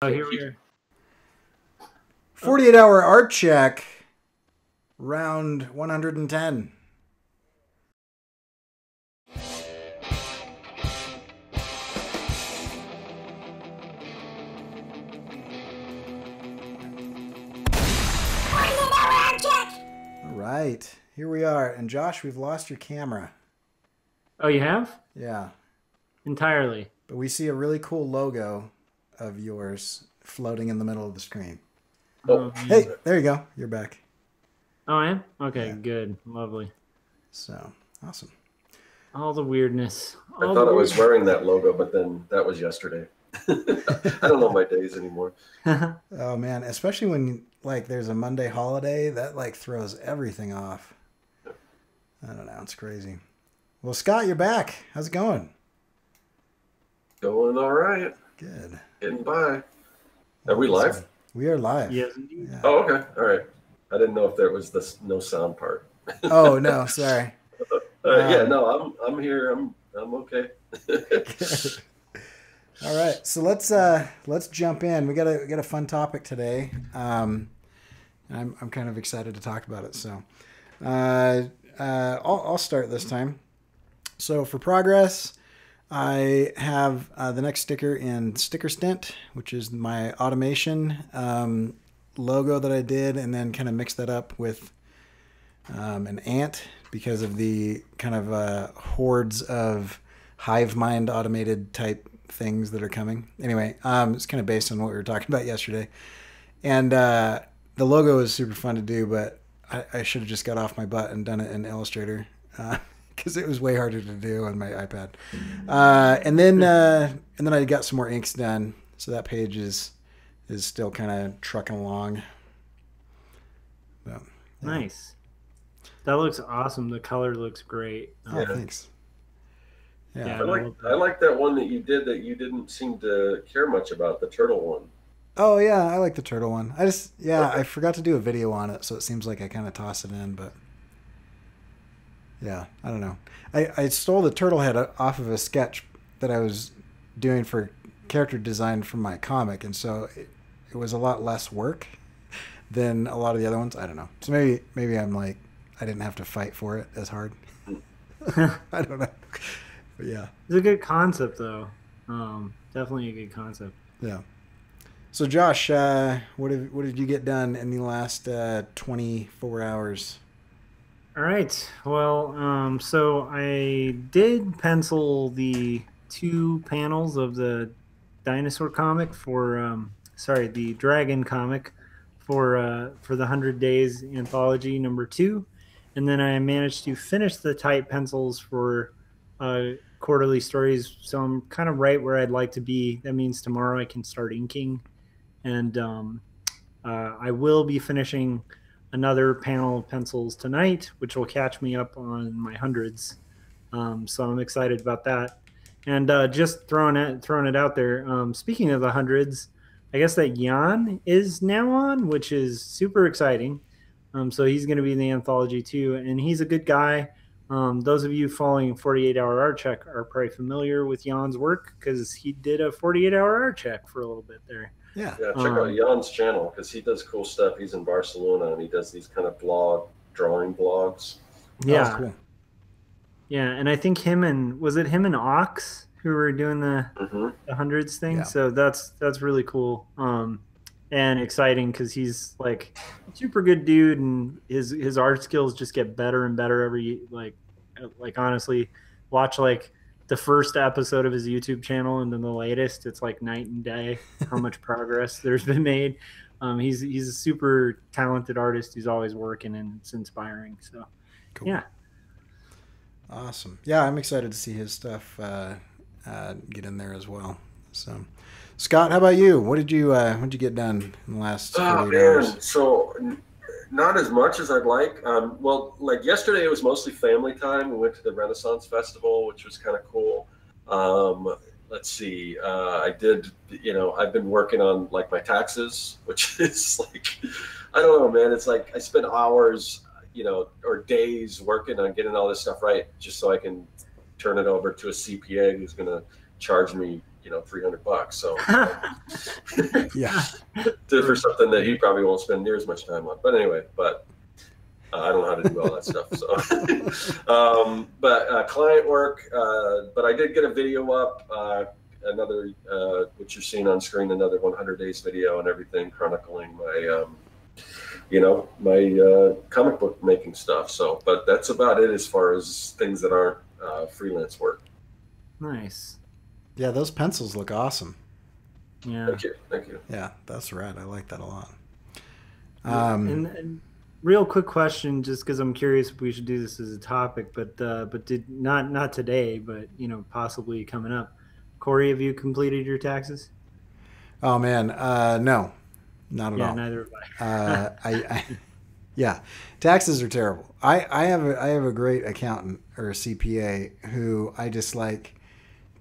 Oh, here we are. 48-hour art check, round 110. All right, here we are. And Josh, we've lost your camera. Oh, you have? Yeah, Entirely. but we see a really cool logo of yours floating in the middle of the screen. Oh, Oh, man. Hey, there you go. You're back. Oh, I am? Okay, Yeah. good. Lovely. So, awesome. All the weirdness. I All thought the I was weird... wearing that logo, but then that was yesterday. I don't know my days anymore. Oh man, especially when like there's a Monday holiday, that like throws everything off. I don't know, it's crazy. Well, Scott, you're back. How's it going? Going all right. Good. Getting by. Are we live? We are live. Yes, indeed. Yeah. Oh, okay. All right. I didn't know if there was this no sound part. Oh no, sorry. Yeah, no, I'm here. I'm okay. Good. All right, so let's jump in. We got a fun topic today. I'm kind of excited to talk about it. So, I'll start this time. So for progress, I have the next sticker in Sticker Stint, which is my automation logo that I did, and then kind of mixed that up with an ant because of the kind of hordes of hive mind automated type things that are coming. Anyway, it's kind of based on what we were talking about yesterday. And the logo is super fun to do, but I should have just got off my butt and done it in Illustrator because it was way harder to do on my iPad. And then I got some more inks done, so that page is still kind of trucking along. But, yeah. Nice. That looks awesome. The color looks great. Oh, thanks. Yeah. I like that one that you did that you didn't seem to care much about, the turtle one. Oh yeah, I like the turtle one. I forgot to do a video on it, so it seems like I kind of toss it in, but yeah, I don't know. I stole the turtle head off of a sketch that I was doing for character design for my comic, and so it was a lot less work than a lot of the other ones. I don't know. So maybe I'm like I didn't have to fight for it as hard. I don't know. But yeah, It's a good concept, though. Definitely a good concept. yeah. So Josh, what did you get done in the last 24 hours? All right. Well, so I did pencil the 2 panels of the dinosaur comic for, the dragon comic for the 100 Days anthology #2, and then I managed to finish the type pencils for quarterly stories. So I'm kind of right where I'd like to be. That means tomorrow I can start inking, and I will be finishing another panel of pencils tonight, which will catch me up on my hundreds. So I'm excited about that. And just throwing it out there. Speaking of the hundreds, I guess that Jan is now on, which is super exciting. So he's going to be in the anthology too, and he's a good guy. Those of you following 48-hour art check are probably familiar with Jan's work because he did a 48-hour art check for a little bit there. Yeah. Yeah, check out Jan's channel because he does cool stuff. He's in Barcelona and he does these kind of drawing blogs. Yeah. Oh, cool. Yeah, and I think him and Ox who were doing the hundreds thing. Yeah. So that's really cool and exciting because he's like a super good dude, and his art skills just get better and better every like honestly, watch like the first episode of his YouTube channel and then the latest. It's like night and day how much progress there's been made. He's a super talented artist. He's always working, and it's inspiring. So Cool. yeah. Awesome. Yeah, I'm excited to see his stuff get in there as well. So, Scott, how about you? What did you get done in the last 48 hours? So not as much as I'd like. Well, like yesterday, it was mostly family time. We went to the Renaissance Festival, which was kind of cool. Let's see. I did. I've been working on like my taxes, which is like, I don't know, man. It's like I spend hours, or days working on getting all this stuff right, just so I can turn it over to a CPA who's going to charge me $300. So Yeah. for something that he probably won't spend near as much time on. But anyway, I don't know how to do all that stuff. So, but client work. But I did get a video up. Another, which you're seeing on screen, another 100 days video and everything, chronicling my, my comic book making stuff. So, but that's about it as far as things that aren't freelance work. Nice. Yeah, those pencils look awesome. Yeah. Thank you. Yeah, that's rad. I like that a lot. And real quick question, just because I'm curious if we should do this as a topic, but did not today, but possibly coming up. Cory, have you completed your taxes? Oh man, no, not at all. Yeah, neither have I yeah, taxes are terrible. I have a great accountant or a CPA who I just like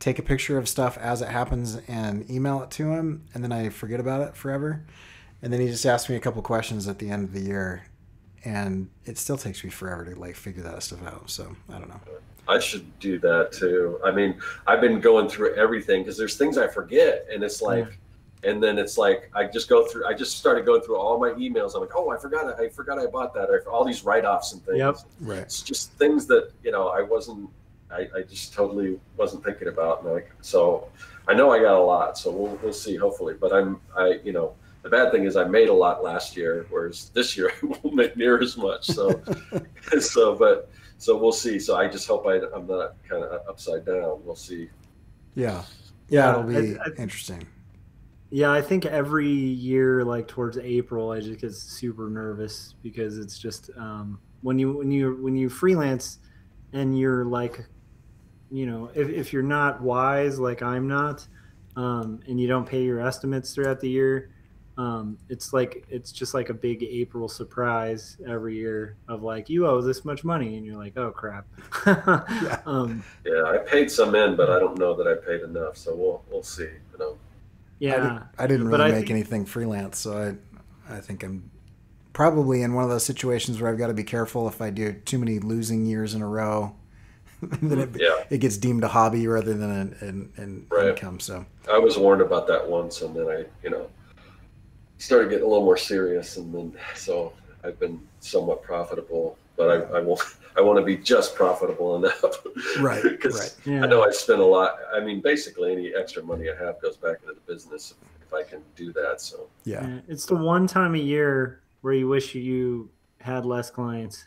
take a picture of stuff as it happens and email it to him, and then I forget about it forever. And then he just asks me a couple questions at the end of the year, and it still takes me forever to like figure that stuff out. So I don't know. I should do that too. I mean, I've been going through everything because there's things I forget, and it's like, and then it's like I just started going through all my emails. I'm like, oh, I forgot I bought that. Or all these write-offs and things. Yep. Right. It's just things that I just totally wasn't thinking about. And so I know I got a lot. So we'll see, hopefully. But the bad thing is I made a lot last year, whereas this year I won't make near as much. So, so we'll see. So I just hope I'm not kind of upside down. We'll see. Yeah. It'll be interesting. Yeah, I think every year, like towards April, I just get super nervous because it's just when you freelance and you're like, if you're not wise like I'm not, and you don't pay your estimates throughout the year. It's just like a big April surprise every year of like, you owe this much money, and you're like, oh crap. Yeah. I paid some in, but I don't know that I paid enough. So we'll see. Yeah, I didn't really make anything freelance, so I think I'm probably in one of those situations where I've got to be careful if I do too many losing years in a row. Then it gets deemed a hobby rather than an income. So I was warned about that once, and then I started getting a little more serious, and then so I've been somewhat profitable, but I want to be just profitable enough. Right. Because I know I spend a lot. I mean, basically any extra money I have goes back into the business if I can do that. So yeah, it's the one time a year where you wish you had less clients.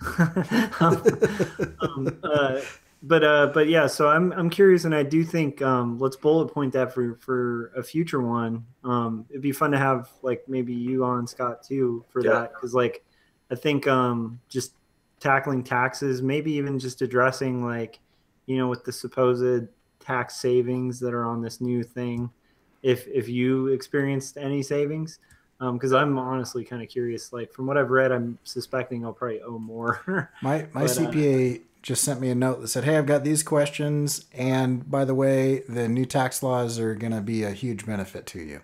But yeah, so I'm curious, and I do think let's bullet point that for a future one. It'd be fun to have like maybe you on, Scott, too, for that, because like I think just tackling taxes, maybe even just addressing like with the supposed tax savings that are on this new thing, if you experienced any savings, because I'm honestly kind of curious. Like from what I've read, I'm suspecting I'll probably owe more. My CPA just sent me a note that said, hey, I've got these questions, and by the way, the new tax laws are going to be a huge benefit to you.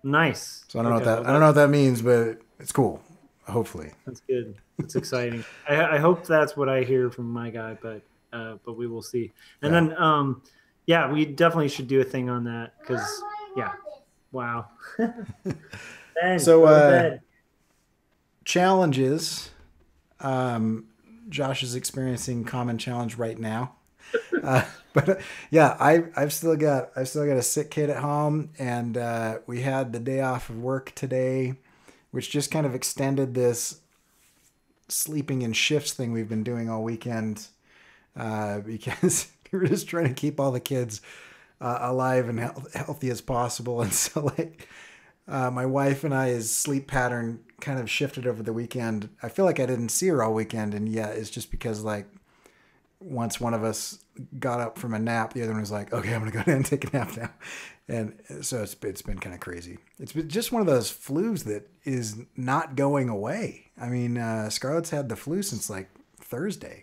Nice. So I don't know what that means, but it's cool. Hopefully. That's good. It's exciting. I hope that's what I hear from my guy, but we will see. And then we definitely should do a thing on that because wow. Ben, so challenges. Josh is experiencing common challenge right now. But I've still got a sick kid at home, and we had the day off of work today, which just kind of extended this sleeping in shifts thing we've been doing all weekend, because we were just trying to keep all the kids alive and healthy as possible. And so like my wife and I's sleep pattern kind of shifted over the weekend. I feel like I didn't see her all weekend, and it's just because like once one of us got up from a nap, the other one was like, okay, I'm gonna go down and take a nap now. And so it's been kind of crazy. It's been just one of those flus that is not going away. I mean, Scarlett's had the flu since like Thursday.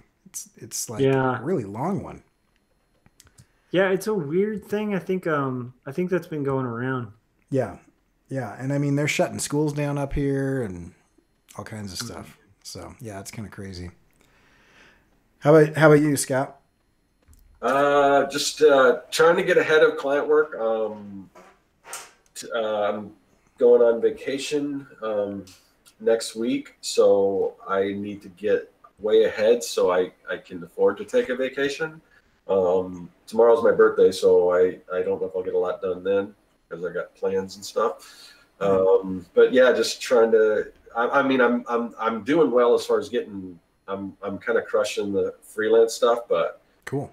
It's like a really long one. Yeah, it's a weird thing. I think that's been going around. Yeah. Yeah. And I mean, they're shutting schools down up here and all kinds of stuff. So yeah, it's kind of crazy. How about you, Scott? Just trying to get ahead of client work. I'm going on vacation next week, so I need to get way ahead so I can afford to take a vacation. Tomorrow's my birthday, so I don't know if I'll get a lot done then because I got plans and stuff. But yeah, just trying to. I mean, I'm doing well as far as getting. I'm kind of crushing the freelance stuff, but Cool.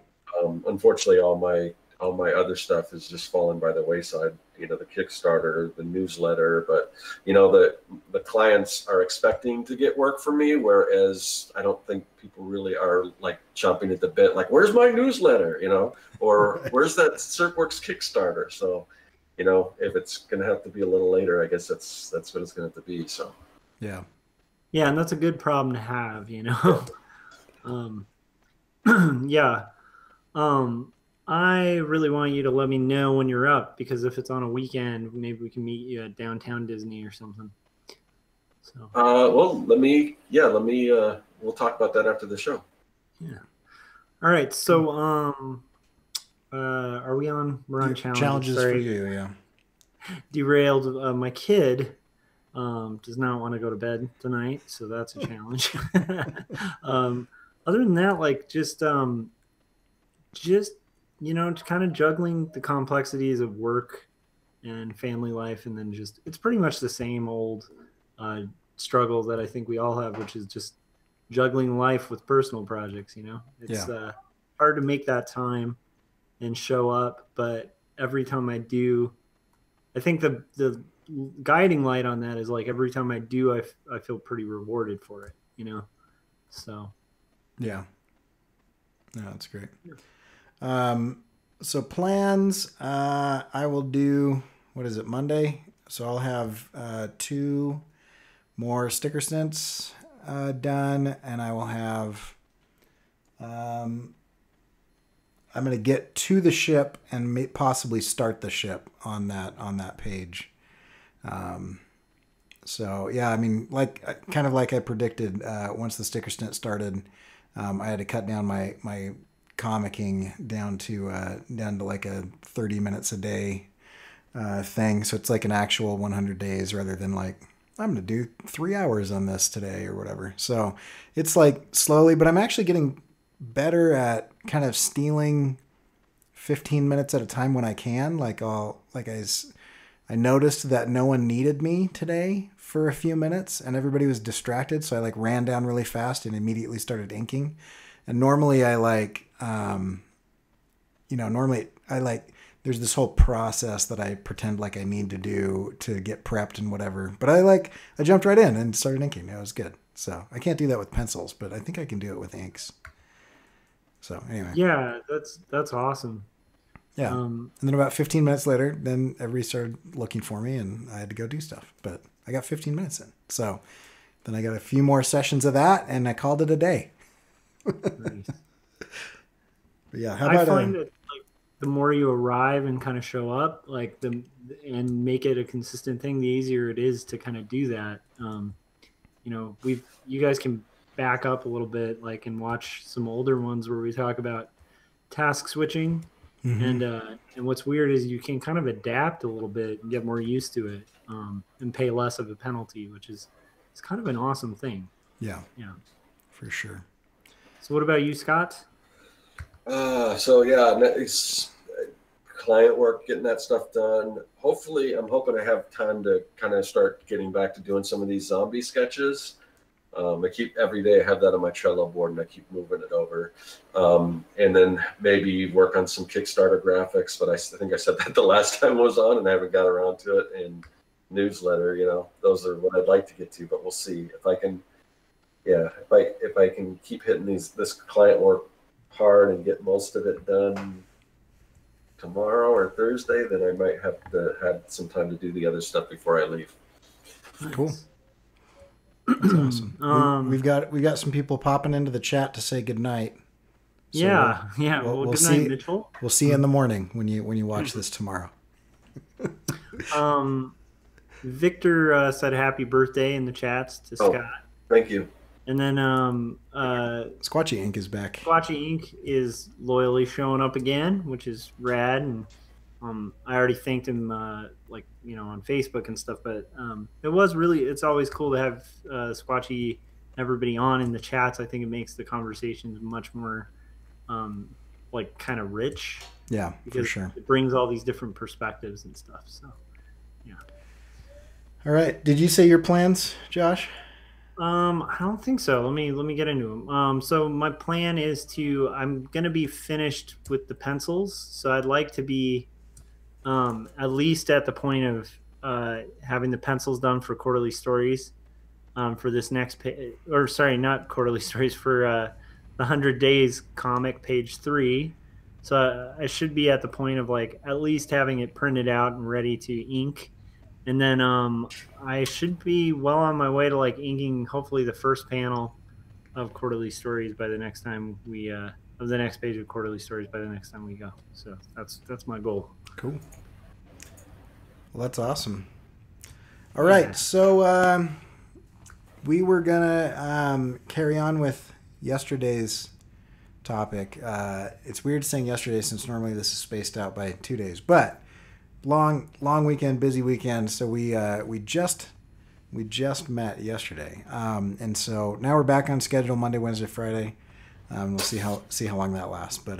unfortunately, all my other stuff is just fallen by the wayside. You know, the Kickstarter, the newsletter, but you know, the clients are expecting to get work from me, whereas I don't think people really are like chomping at the bit, like, where's my newsletter, you know, or Right. where's that CertWorks Kickstarter? So, you know, if it's gonna have to be a little later, I guess that's what it's gonna have to be. So, Yeah. Yeah, and that's a good problem to have, you yeah. know. um, yeah. Um, I really want you to let me know when you're up because if it's on a weekend, maybe we can meet you at downtown Disney or something. So, Well, let me, we'll talk about that after the show. yeah. All right. So, are we on? We're on Yeah, challenges. challenges for Sorry, you. Yeah. derailed. My kid does not want to go to bed tonight, so that's a challenge. um, other than that, like just kind of juggling the complexities of work and family life, and then just it's pretty much the same old uh, struggle that I think we all have, which is just juggling life with personal projects. It's Yeah. hard to make that time and show up, but every time I do, I think the guiding light on that is like every time I do, I feel pretty rewarded for it. So Yeah. No, that's great. Um, so plans, I will do, what is it, Monday? So I'll have two more sticker stints done, and I will have, um, I'm going to get to the ship and possibly start the ship on that page. Um, so yeah, I mean, like kind of like I predicted, once the sticker stint started, I had to cut down my comicking down to like a 30 minutes a day thing. So it's like an actual 100 days rather than like I'm gonna do 3 hours on this today or whatever. So it's like slowly, but I'm actually getting better at kind of stealing 15 minutes at a time when I can. Like I noticed that no one needed me today for a few minutes and everybody was distracted. So I like ran down really fast and immediately started inking. And normally I like, normally I like, there's this whole process that I pretend like I need to do to get prepped and whatever. But I jumped right in and started inking. It was good. So I can't do that with pencils, but I think I can do it with inks. So anyway, yeah, that's awesome. yeah. Um, And then about 15 minutes later, then everybody started looking for me and I had to go do stuff. But I got 15 minutes in. So then I got a few more sessions of that and I called it a day. nice. But yeah, how I about find that like the more you arrive and kind of show up, like the and make it a consistent thing, the easier it is to kind of do that. You guys can back up a little bit, like and watch some older ones where we talk about task switching, mm-hmm. and what's weird is you can kind of adapt a little bit and get more used to it, and pay less of a penalty, which is it's kind of an awesome thing. Yeah, Yeah. for sure. So what about you, Scott? So yeah, it's client work, getting that stuff done. Hopefully, I'm hoping I have time to kind of start getting back to doing some of these zombie sketches. I keep every day I have that on my Trello board and I keep moving it over. And then maybe work on some Kickstarter graphics, but I think I said that the last time I was on and I haven't got around to it. And newsletter, those are what I'd like to get to, but we'll see if I can. Yeah, if I can keep hitting this client work hard and get most of it done tomorrow or Thursday, then I might have some time to do the other stuff before I leave. Cool. Nice. That's awesome. We've um, got some people popping into the chat to say good night. So yeah, yeah. Well, we'll good night, see Mitchell. we'll see you in the morning when you watch this tomorrow. Um, Victor said happy birthday in the chats to Oh, Scott. thank you. And then Squatchy Ink is back. Squatchy Ink is loyally showing up again, which is rad. And I already thanked him, like on Facebook and stuff. But it's always cool to have Squatchy everybody on in the chats. I think it makes the conversations much more like kind of rich Yeah, for because sure. it brings all these different perspectives and stuff. So yeah. All right. Did you say your plans, Josh? I don't think so. Let me get into them. So my plan is I'm gonna be finished with the pencils. So I'd like to be at least at the point of having the pencils done for quarterly stories for this or sorry, not quarterly stories for the 100 days comic page 3. So I should be at the point of like at least having it printed out and ready to ink, and then I should be well on my way to like inking hopefully the first panel of quarterly stories by the next time we of the next page of quarterly stories by the next time we go. So that's my goal. Cool. Well, that's awesome. All right, Yeah. so we were gonna carry on with yesterday's topic. It's weird saying yesterday since normally this is spaced out by 2 days, but long weekend, busy weekend. So we just met yesterday, and so now we're back on schedule Monday, Wednesday, Friday. We'll see how long that lasts, but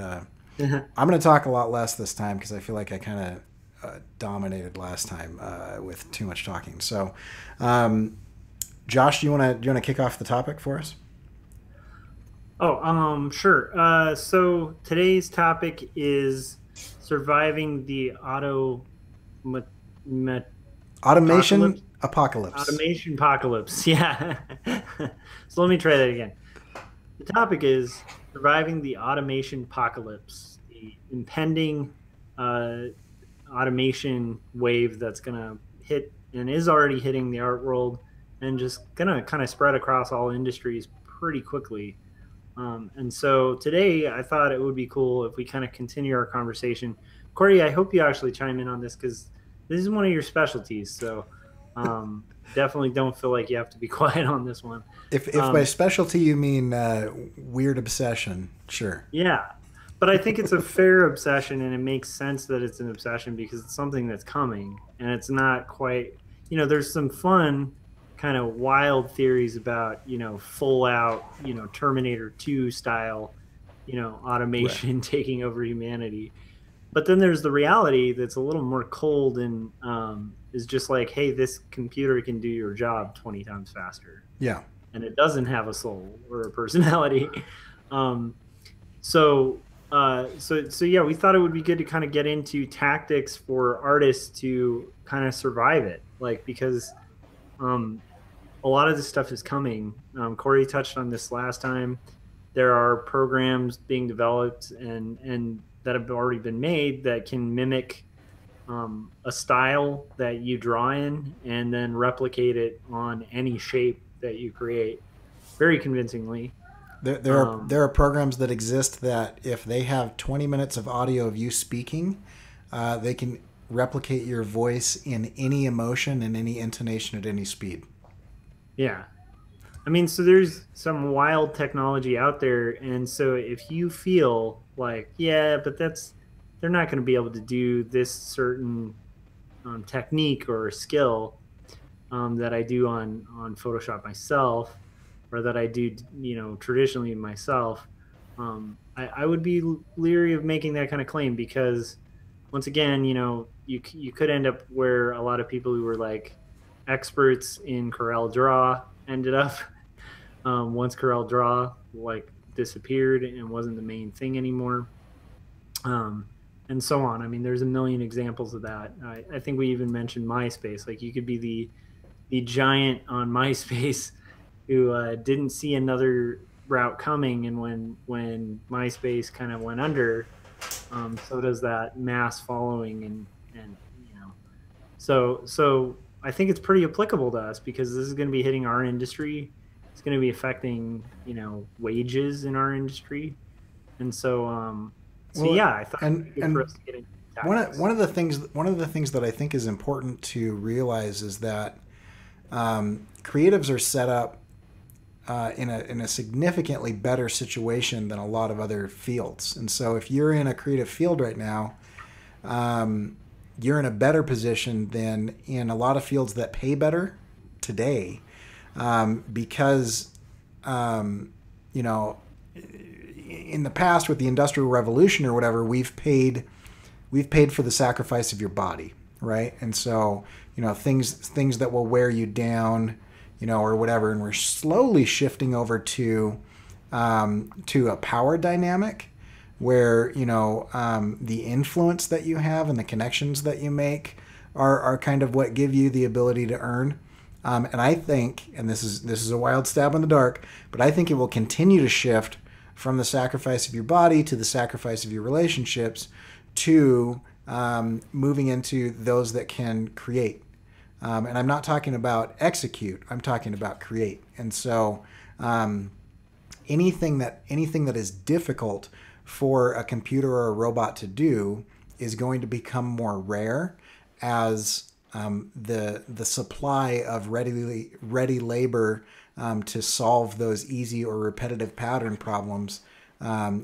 I'm going to talk a lot less this time because I feel like I kind of dominated last time with too much talking. So, Josh, do you want to kick off the topic for us? Oh, sure. So today's topic is surviving the ma- ma- Automation apocalypse. automation apocalypse. Yeah. So let me try that again. The topic is surviving the automation apocalypse, the impending uh, automation wave that's going to hit and is already hitting the art world and just going to kind of spread across all industries pretty quickly. And so today I thought it would be cool if we kind of continue our conversation. Cory, I hope you actually chime in on this because this is one of your specialties. So definitely don't feel like you have to be quiet on this one. If by specialty you mean weird obsession, sure. Yeah. But I think it's a fair obsession and it makes sense that it's an obsession because it's something that's coming and it's not quite, there's some fun kind of wild theories about, full out, Terminator 2 style, automation Right. taking over humanity. But then there's the reality that's a little more cold and is just like, hey, this computer can do your job 20 times faster. Yeah. And it doesn't have a soul or a personality. Um, so yeah, we thought it would be good to kind of get into tactics for artists to kind of survive it, like because um, a lot of this stuff is coming. Cory touched on this last time. There are programs being developed and that have already been made that can mimic a style that you draw in and then replicate it on any shape that you create very convincingly. There are programs that exist that if they have 20 minutes of audio of you speaking, they can replicate your voice in any emotion and any intonation at any speed. Yeah. I mean, so there's some wild technology out there. And so if you feel like, yeah, but they're not going to be able to do this certain technique or skill that I do on Photoshop myself, or that I do, traditionally myself, I would be leery of making that kind of claim because, once again, you could end up where a lot of people who were like experts in Corel Draw ended up once Corel Draw like disappeared and wasn't the main thing anymore. And so on. I mean, there's a million examples of that. I think we even mentioned MySpace. Like you could be the giant on MySpace who didn't see another route coming, and when MySpace kind of went under, so does that mass following, and so I think it's pretty applicable to us because this is going to be hitting our industry. It's going to be affecting wages in our industry, and so Well, yeah, I thought it'd and be good for us to get into tactics. one of the things that I think is important to realize is that creatives are set up in a significantly better situation than a lot of other fields. And so, if you're in a creative field right now, you're in a better position than in a lot of fields that pay better today, because you know, in the past with the Industrial Revolution or whatever, we've paid for the sacrifice of your body, right? And so, things that will wear you down, or whatever, and we're slowly shifting over to a power dynamic where the influence that you have and the connections that you make are kind of what give you the ability to earn. And I think, and this is a wild stab in the dark, but I think it will continue to shift from the sacrifice of your body to the sacrifice of your relationships to moving into those that can create. And I'm not talking about execute. I'm talking about create. And so anything that is difficult for a computer or a robot to do is going to become more rare as the supply of ready labor to solve those easy or repetitive pattern problems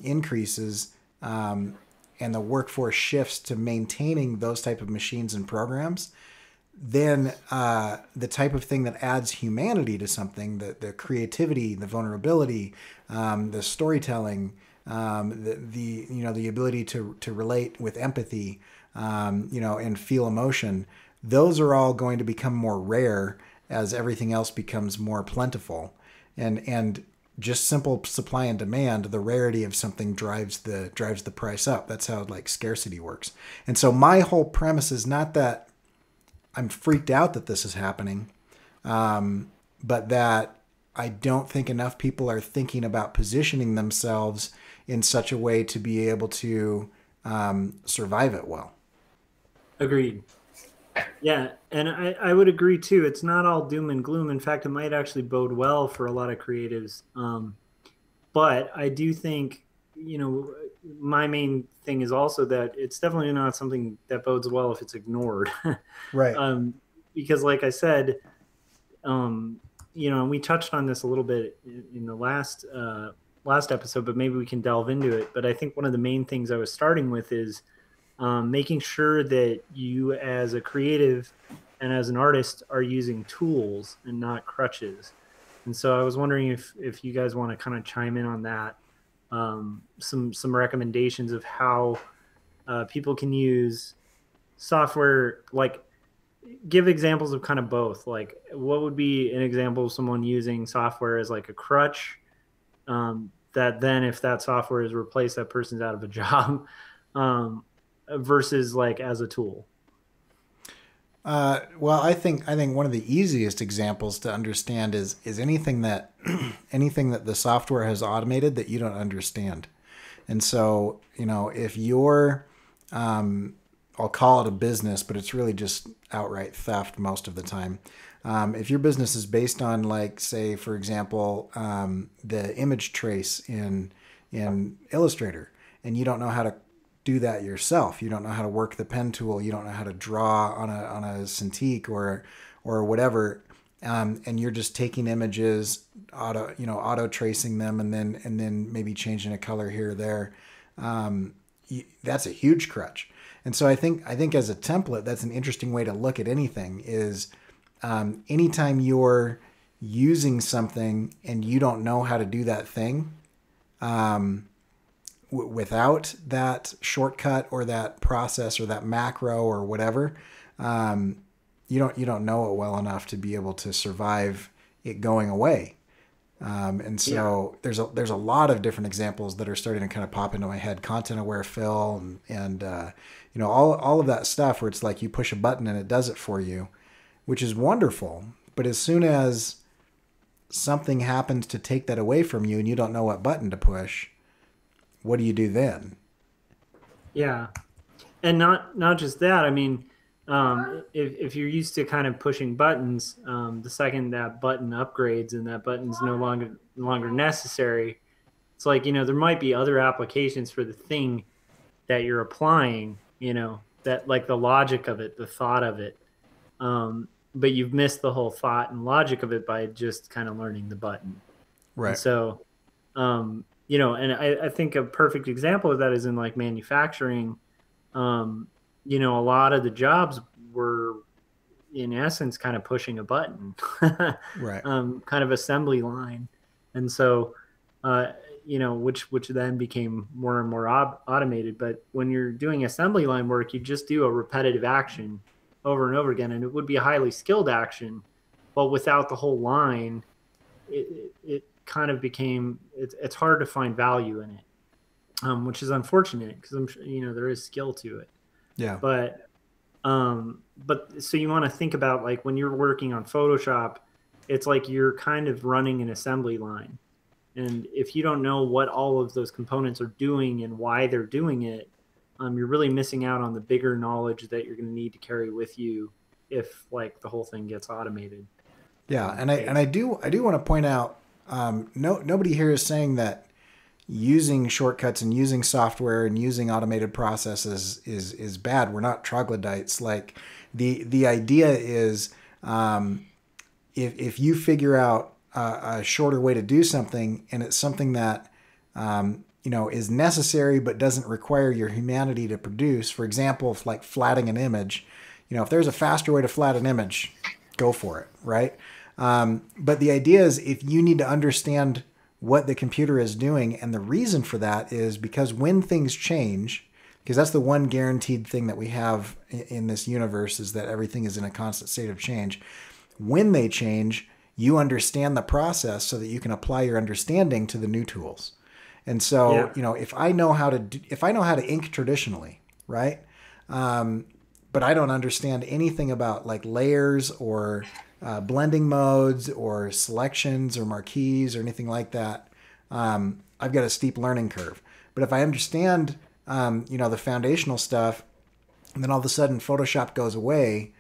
increases, and the workforce shifts to maintaining those type of machines and programs. Then the type of thing that adds humanity to something, the creativity, the vulnerability, the storytelling, the ability to relate with empathy, and feel emotion, those are all going to become more rare as everything else becomes more plentiful. And just simple supply and demand, the rarity of something drives the price up. That's how scarcity works. And so my whole premise is not that I'm freaked out that this is happening, but that I don't think enough people are thinking about positioning themselves in such a way to be able to survive it well. Agreed. Yeah, and I would agree too. It's not all doom and gloom. In fact, it might actually bode well for a lot of creatives. But I do think, my main thing is also that it's definitely not something that bodes well if it's ignored. Right. Because, like I said, and we touched on this a little bit in the last episode, but maybe we can delve into it. But I think one of the main things I was starting with is making sure that you as a creative and as an artist are using tools and not crutches. And so I was wondering if you guys want to kind of chime in on that, some recommendations of how people can use software, give examples of kind of both. Like, what would be an example of someone using software as a crutch, that then if that software is replaced, that person's out of a job, versus as a tool? Well, I think one of the easiest examples to understand is anything that anything that the software has automated that you don't understand. And so, if you're, I'll call it a business, but it's really just outright theft most of the time. If your business is based on, say, for example, the image trace in Illustrator, and you don't know how to do that yourself. You don't know how to work the pen tool. You don't know how to draw on a Cintiq or whatever, and you're just taking images, auto tracing them, and then maybe changing a color here or there. That's a huge crutch. And so I think as a template, that's an interesting way to look at anything. Is anytime you're using something and you don't know how to do that thing, without that shortcut or that process or that macro or whatever, you don't know it well enough to be able to survive it going away. And so there's a lot of different examples that are starting to kind of pop into my head. Content aware fill and all of that stuff where it's like you push a button and it does it for you, which is wonderful. But as soon as something happens to take that away from you and you don't know what button to push, what do you do then? Yeah, and not just that. I mean, if you're used to kind of pushing buttons, the second that button upgrades and that button's no longer necessary, it's there might be other applications for the thing that you're applying. That the logic of it, the thought of it, but you've missed the whole thought and logic of it by just kind of learning the button. And Right. so, and I think a perfect example of that is in like manufacturing. um, a lot of the jobs were in essence kind of pushing a button, Right. kind of assembly line. And so, uh, which then became more and more automated. But when you're doing assembly line work, you just do a repetitive action over and over again, and it would be a highly skilled action, but without the whole line, it kind of became it's hard to find value in it, which is unfortunate because I'm sure there is skill to it. Yeah. But so you want to think about like when you're working on Photoshop, it's like you're kind of running an assembly line. And if you don't know what all of those components are doing and why they're doing it, you're really missing out on the bigger knowledge that you're going to need to carry with you if like the whole thing gets automated. Yeah, and I do want to point out, nobody here is saying that using shortcuts and using software and using automated processes is bad. We're not troglodytes. Like the idea is, if you figure out a shorter way to do something, and it's something that is necessary but doesn't require your humanity to produce. For example, if like flattening an image, if there's a faster way to flatten an image, go for it, right? But the idea is, if you need to understand what the computer is doing, and the reason for that is because when things change, because that's the one guaranteed thing that we have in this universe, is that everything is in a constant state of change. When they change, you understand the process so that you can apply your understanding to the new tools. And so, Yeah. if I know how to ink traditionally, right? But I don't understand anything about like layers or blending modes or selections or marquees or anything like that. I've got a steep learning curve. But if I understand, the foundational stuff, and then all of a sudden Photoshop goes away,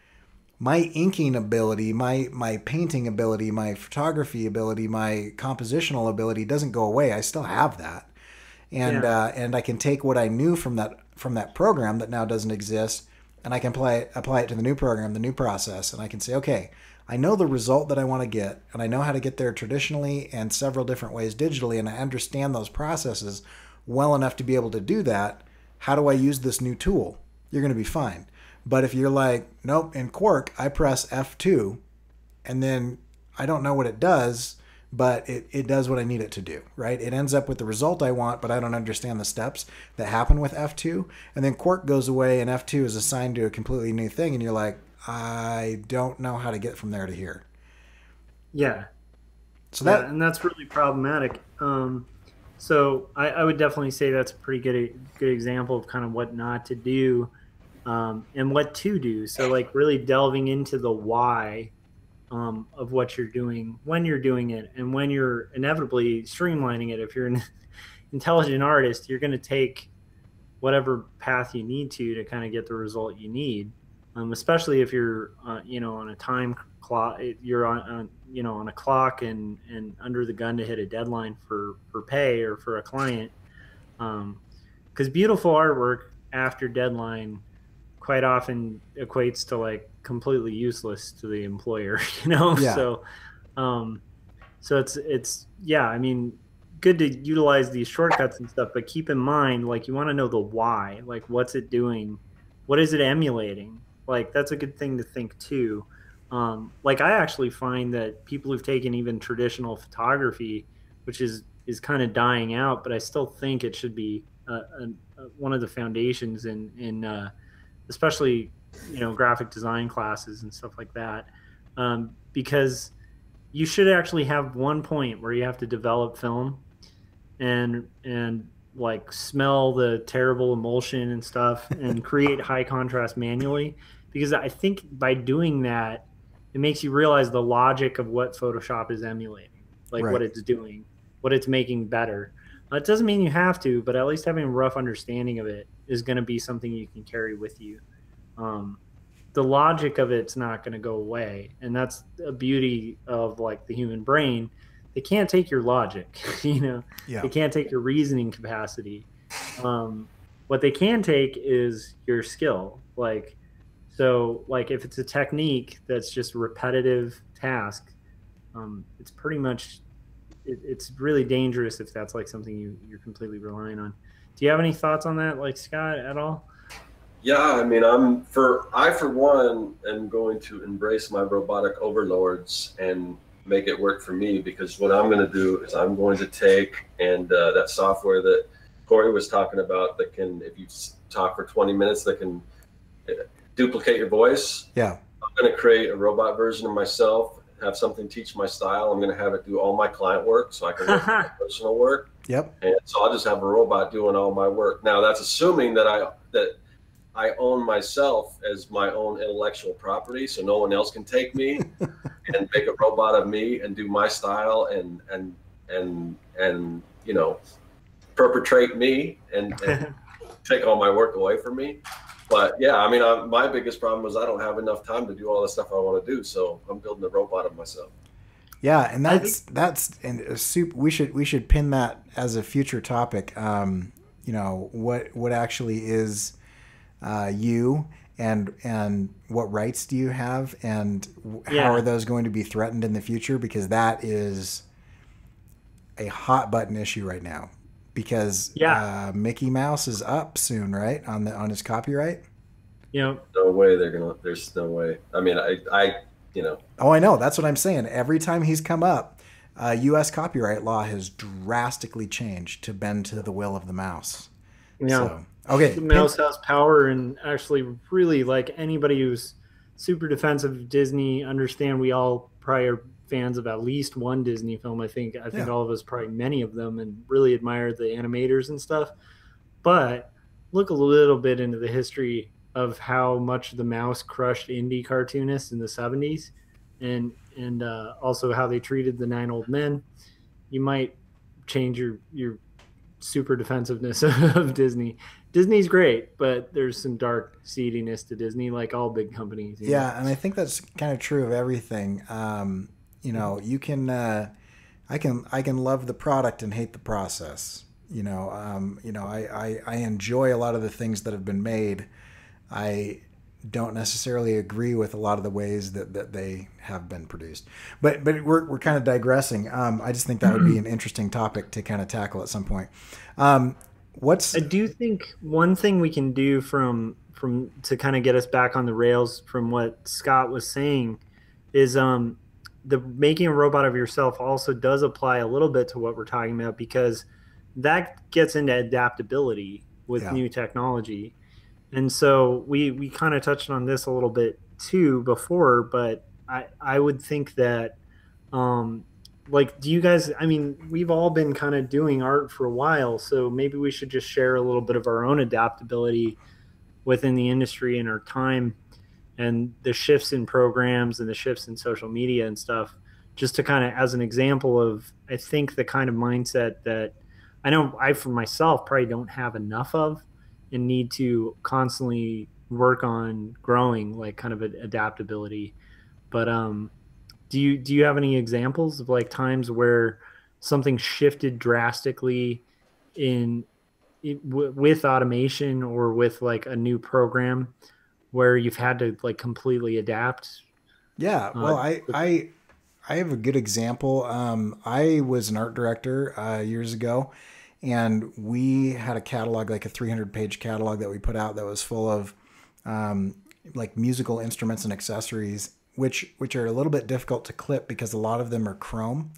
my inking ability, my painting ability, my photography ability, my compositional ability doesn't go away. I still have that, and Yeah. and I can take what I knew from that program that now doesn't exist, and I can apply it to the new program, the new process, and I can say, okay, I know the result that I want to get, and I know how to get there traditionally and several different ways digitally, and I understand those processes well enough to be able to do that. How do I use this new tool? You're going to be fine. But if you're like, nope, in Quark, I press F2 and then I don't know what it does, but it does what I need it to do, right? It ends up with the result I want, but I don't understand the steps that happen with F2. And then Quark goes away and F2 is assigned to a completely new thing. And you're like, I don't know how to get from there to here. Yeah. So Yeah, that, and that's really problematic. So I would definitely say that's a pretty good example of kind of what not to do, and what to do. So like really delving into the why, of what you're doing when you're doing it, and when you're inevitably streamlining it. If you're an intelligent artist, you're going to take whatever path you need to kind of get the result you need. Especially if you're on a time clock, you're on a clock and under the gun to hit a deadline for pay or for a client. Because beautiful artwork after deadline quite often equates to like completely useless to the employer. yeah, So um, it's yeah, I mean, good to utilize these shortcuts and stuff, but keep in mind, like, you want to know the why, like what's it doing, what is it emulating. Like that's a good thing to think too. Like I actually find that people who've taken even traditional photography, which is kind of dying out, but I still think it should be one of the foundations in especially graphic design classes and stuff like that, because you should actually have one point where you have to develop film and like smell the terrible emulsion and stuff and create high contrast manually, because I think by doing that it makes you realize the logic of what Photoshop is emulating, like what right. it's doing, what it's making better. It doesn't mean you have to, but at least having a rough understanding of it is going to be something you can carry with you. um, the logic of it's not going to go away, and that's a beauty of like the human brain. They can't take your logic. Yeah, They can't take your reasoning capacity. What they can take is your skill. Like if it's a technique that's just a repetitive task, it's pretty much it's really dangerous if that's like something you're completely relying on. Do you have any thoughts on that, like Scott, at all? Yeah, I mean, I for one am going to embrace my robotic overlords and make it work for me, because what I'm going to do is I'm going to take and that software that Cory was talking about that can, if you talk for 20 minutes, that can duplicate your voice. Yeah. I'm going to create a robot version of myself, have something teach my style. I'm going to have it do all my client work so I can work on my personal work. Yep. And so I'll just have a robot doing all my work. Now that's assuming that I own myself as my own intellectual property, so no one else can take me and make a robot of me and do my style and you know, perpetrate me and take all my work away from me. But yeah, I mean, my biggest problem is I don't have enough time to do all the stuff I want to do, so I'm building a robot of myself. Yeah, and that's and we should pin that as a future topic. You know, what actually is you, and what rights do you have, and how are those going to be threatened in the future? Because that is a hot button issue right now. Because Mickey Mouse is up soon, right, on his copyright. No way there's no way. I mean, I you know. Oh, I know. That's what I'm saying. Every time he's come up, U.S. copyright law has drastically changed to bend to the will of the mouse. Yeah. So, okay. The mouse has power, and actually, really, like anybody who's super defensive of Disney, understand we all probably are fans of at least one Disney film. I think all of us, probably many of them, and really admire the animators and stuff. But look a little bit into the history of how much the mouse crushed indie cartoonists in the 70s, and also how they treated the 9 Old Men. You might change your super defensiveness of Disney. Disney's great, but there's some dark seediness to Disney, like all big companies. Yeah, and I think that's kind of true of everything. You know, you can I can love the product and hate the process. I enjoy a lot of the things that have been made. I don't necessarily agree with a lot of the ways that they have been produced. But we're kind of digressing. I just think that would be an interesting topic to kind of tackle at some point. I do think one thing we can do from to kind of get us back on the rails from what Scott was saying is the making a robot of yourself also does apply a little bit to what we're talking about, because that gets into adaptability with new technology. And so we kind of touched on this a little bit too before, but I would think that like, do you guys, I mean, we've all been kind of doing art for a while, so maybe we should just share a little bit of our own adaptability within the industry and our time and the shifts in programs and the shifts in social media and stuff, just to kind of, as an example of, I think, the kind of mindset that I know I, for myself, probably don't have enough of and need to constantly work on growing, like kind of adaptability. But do you have any examples of like times where something shifted drastically with automation or with like a new program where you've had to like completely adapt? Yeah, well, I have a good example. I was an art director years ago, and we had a catalog, like a 300-page catalog that we put out that was full of like musical instruments and accessories, which are a little bit difficult to clip because a lot of them are chrome,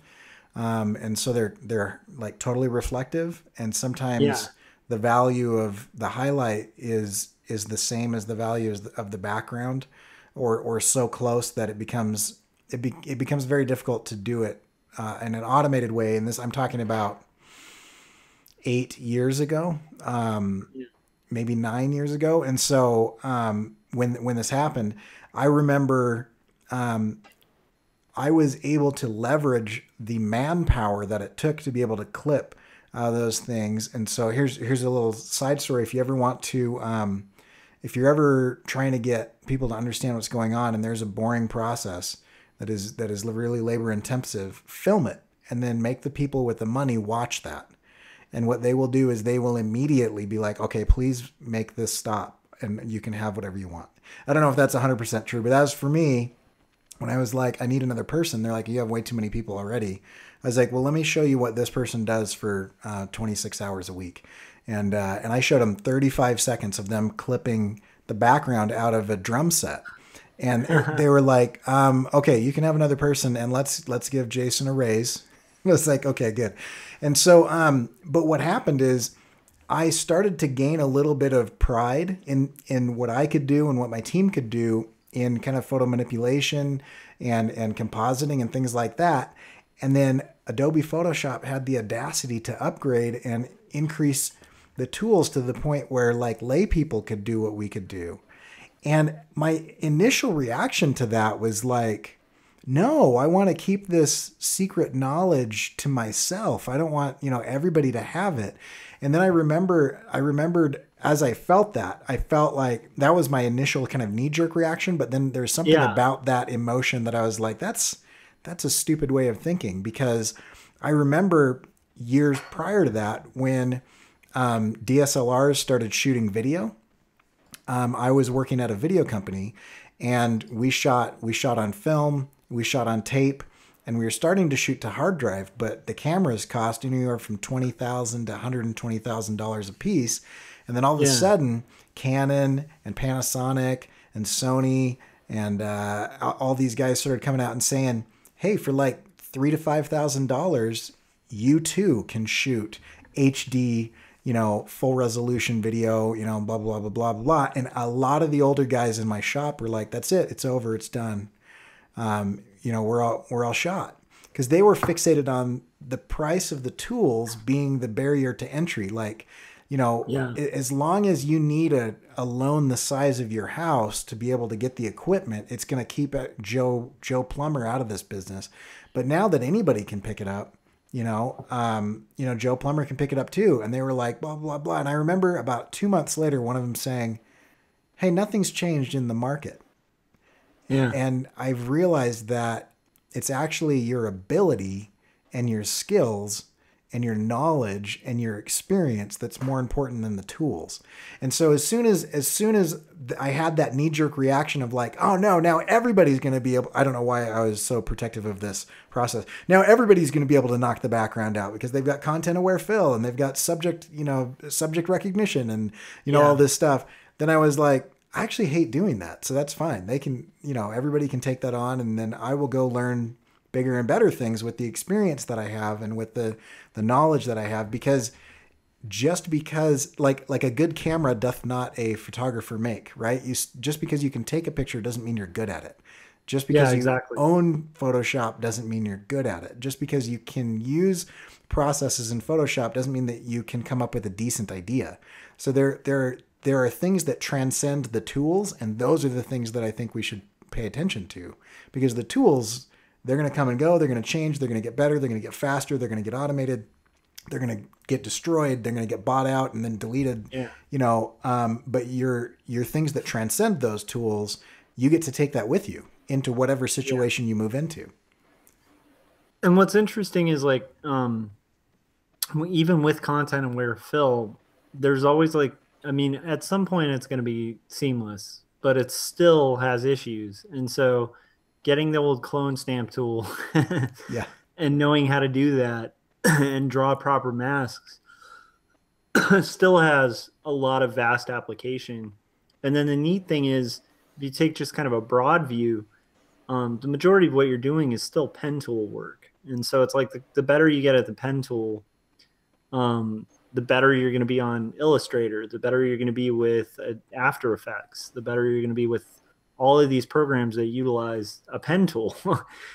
and so they're like totally reflective, and sometimes the value of the highlight is the same as the value of the background, or so close that it becomes very difficult to do it in an automated way. And this, I'm talking about 8 years ago, maybe 9 years ago. And so when this happened, I remember I was able to leverage the manpower that it took to be able to clip those things. And so here's a little side story. If you ever want to, if you're ever trying to get people to understand what's going on, and there's a boring process that is really labor intensive, film it and then make the people with the money watch that. And what they will do is they will immediately be like, okay, please make this stop and you can have whatever you want. I don't know if that's 100% true, but that was for me. when I was like, I need another person, they're like, you have way too many people already. I was like, well, let me show you what this person does for 26 hours a week. And I showed them 35 seconds of them clipping the background out of a drum set. And they were like, okay, you can have another person, and let's give Jason a raise. I was like, okay, good. And so, but what happened is I started to gain a little bit of pride in what I could do and what my team could do in kind of photo manipulation and compositing and things like that. And then Adobe Photoshop had the audacity to upgrade and increase the tools to the point where like lay people could do what we could do. And my initial reaction to that was like, no, I want to keep this secret knowledge to myself. I don't want, everybody to have it. And then I remembered as I felt that, I felt like that was my initial kind of knee-jerk reaction. But then there's something Yeah. about that emotion that I was like, that's a stupid way of thinking, because I remember years prior to that when DSLRs started shooting video. I was working at a video company, and we shot on film, we shot on tape, and we were starting to shoot to hard drive. But the cameras cost anywhere from $20,000 to $120,000 a piece, and then all of a Yeah. sudden, Canon and Panasonic and Sony and all these guys started coming out and saying, "Hey, for like $3,000 to $5,000, you too can shoot HD." Full resolution video, blah, blah, blah, blah, blah. And a lot of the older guys in my shop were like, that's it. It's over. It's done. We're all shot, because they were fixated on the price of the tools being the barrier to entry. Like, Yeah. as long as you need a loan the size of your house to be able to get the equipment, it's going to keep Joe Plumber out of this business. But now that anybody can pick it up, Joe Plumber can pick it up too. And they were like, blah, blah, blah. And I remember about 2 months later, one of them saying, hey, nothing's changed in the market. Yeah. And I've realized that it's actually your ability and your skills and your knowledge and your experience that's more important than the tools. And so as soon as I had that knee-jerk reaction of like, oh no, now everybody's going to be able, I don't know why I was so protective of this process. Now everybody's going to be able to knock the background out because they've got content aware fill and they've got subject recognition and all this stuff. Then I was like, I actually hate doing that. So that's fine. They can, everybody can take that on, and then I will go learn bigger and better things with the experience that I have and with the knowledge that I have, because just because like a good camera doth not a photographer make, right? Just because you can take a picture doesn't mean you're good at it. Just because exactly. you own Photoshop doesn't mean you're good at it. Just because you can use processes in Photoshop doesn't mean that you can come up with a decent idea. So there are things that transcend the tools, and those are the things that I think we should pay attention to, because the tools, they're going to come and go. They're going to change. They're going to get better. They're going to get faster. They're going to get automated. They're going to get destroyed. They're going to get bought out and then deleted. Yeah. But your things that transcend those tools, you get to take that with you into whatever situation you move into. And what's interesting is like, even with content aware fill, there's always like, I mean, at some point it's going to be seamless, but it still has issues. And so getting the old clone stamp tool Yeah. and knowing how to do that and draw proper masks still has a lot of vast application. And then the neat thing is, if you take just kind of a broad view, the majority of what you're doing is still pen tool work. And so it's like the better you get at the pen tool, the better you're going to be on Illustrator, the better you're going to be with After Effects, the better you're going to be with all of these programs that utilize a pen tool.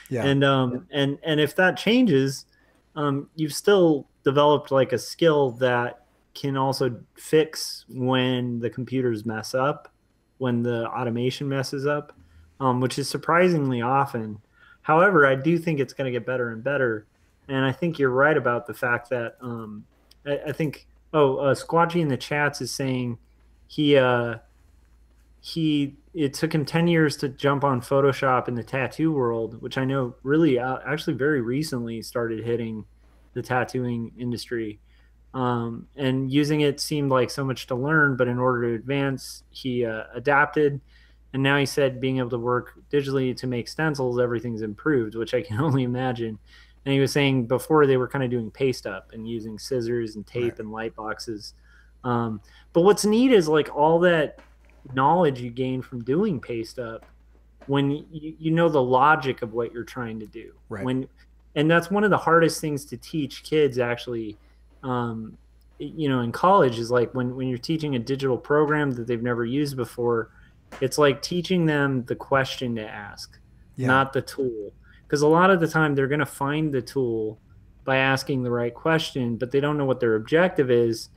Yeah. And if that changes, you've still developed like a skill that can also fix when the computers mess up, when the automation messes up, which is surprisingly often. However, I do think it's going to get better and better. And I think you're right about the fact that I think, Squatchy in the chats is saying it took him 10 years to jump on Photoshop in the tattoo world, which I know really actually very recently started hitting the tattooing industry. And using it seemed like so much to learn, but in order to advance, he adapted And now he said being able to work digitally to make stencils, everything's improved, which I can only imagine. And he was saying before they were kind of doing paste up and using scissors and tape Right. and light boxes. But what's neat is like all that knowledge you gain from doing paste up when you know the logic of what you're trying to do. Right. When and that's one of the hardest things to teach kids actually, in college is like when you're teaching a digital program that they've never used before, it's like teaching them the question to ask, Yeah. not the tool. Because a lot of the time they're going to find the tool by asking the right question, but they don't know what their objective is.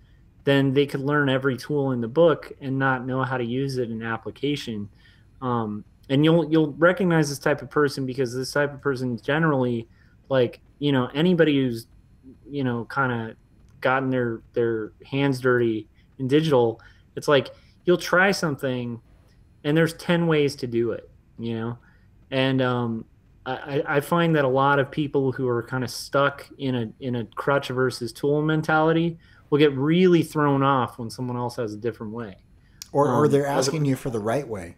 Then they could learn every tool in the book and not know how to use it in application. And you'll recognize this type of person because this type of person generally, like, anybody who's kind of gotten their hands dirty in digital, it's like you'll try something and there's 10 ways to do it, and I find that a lot of people who are kind of stuck in a crutch versus tool mentality will get really thrown off when someone else has a different way. Or they're asking you for the right way.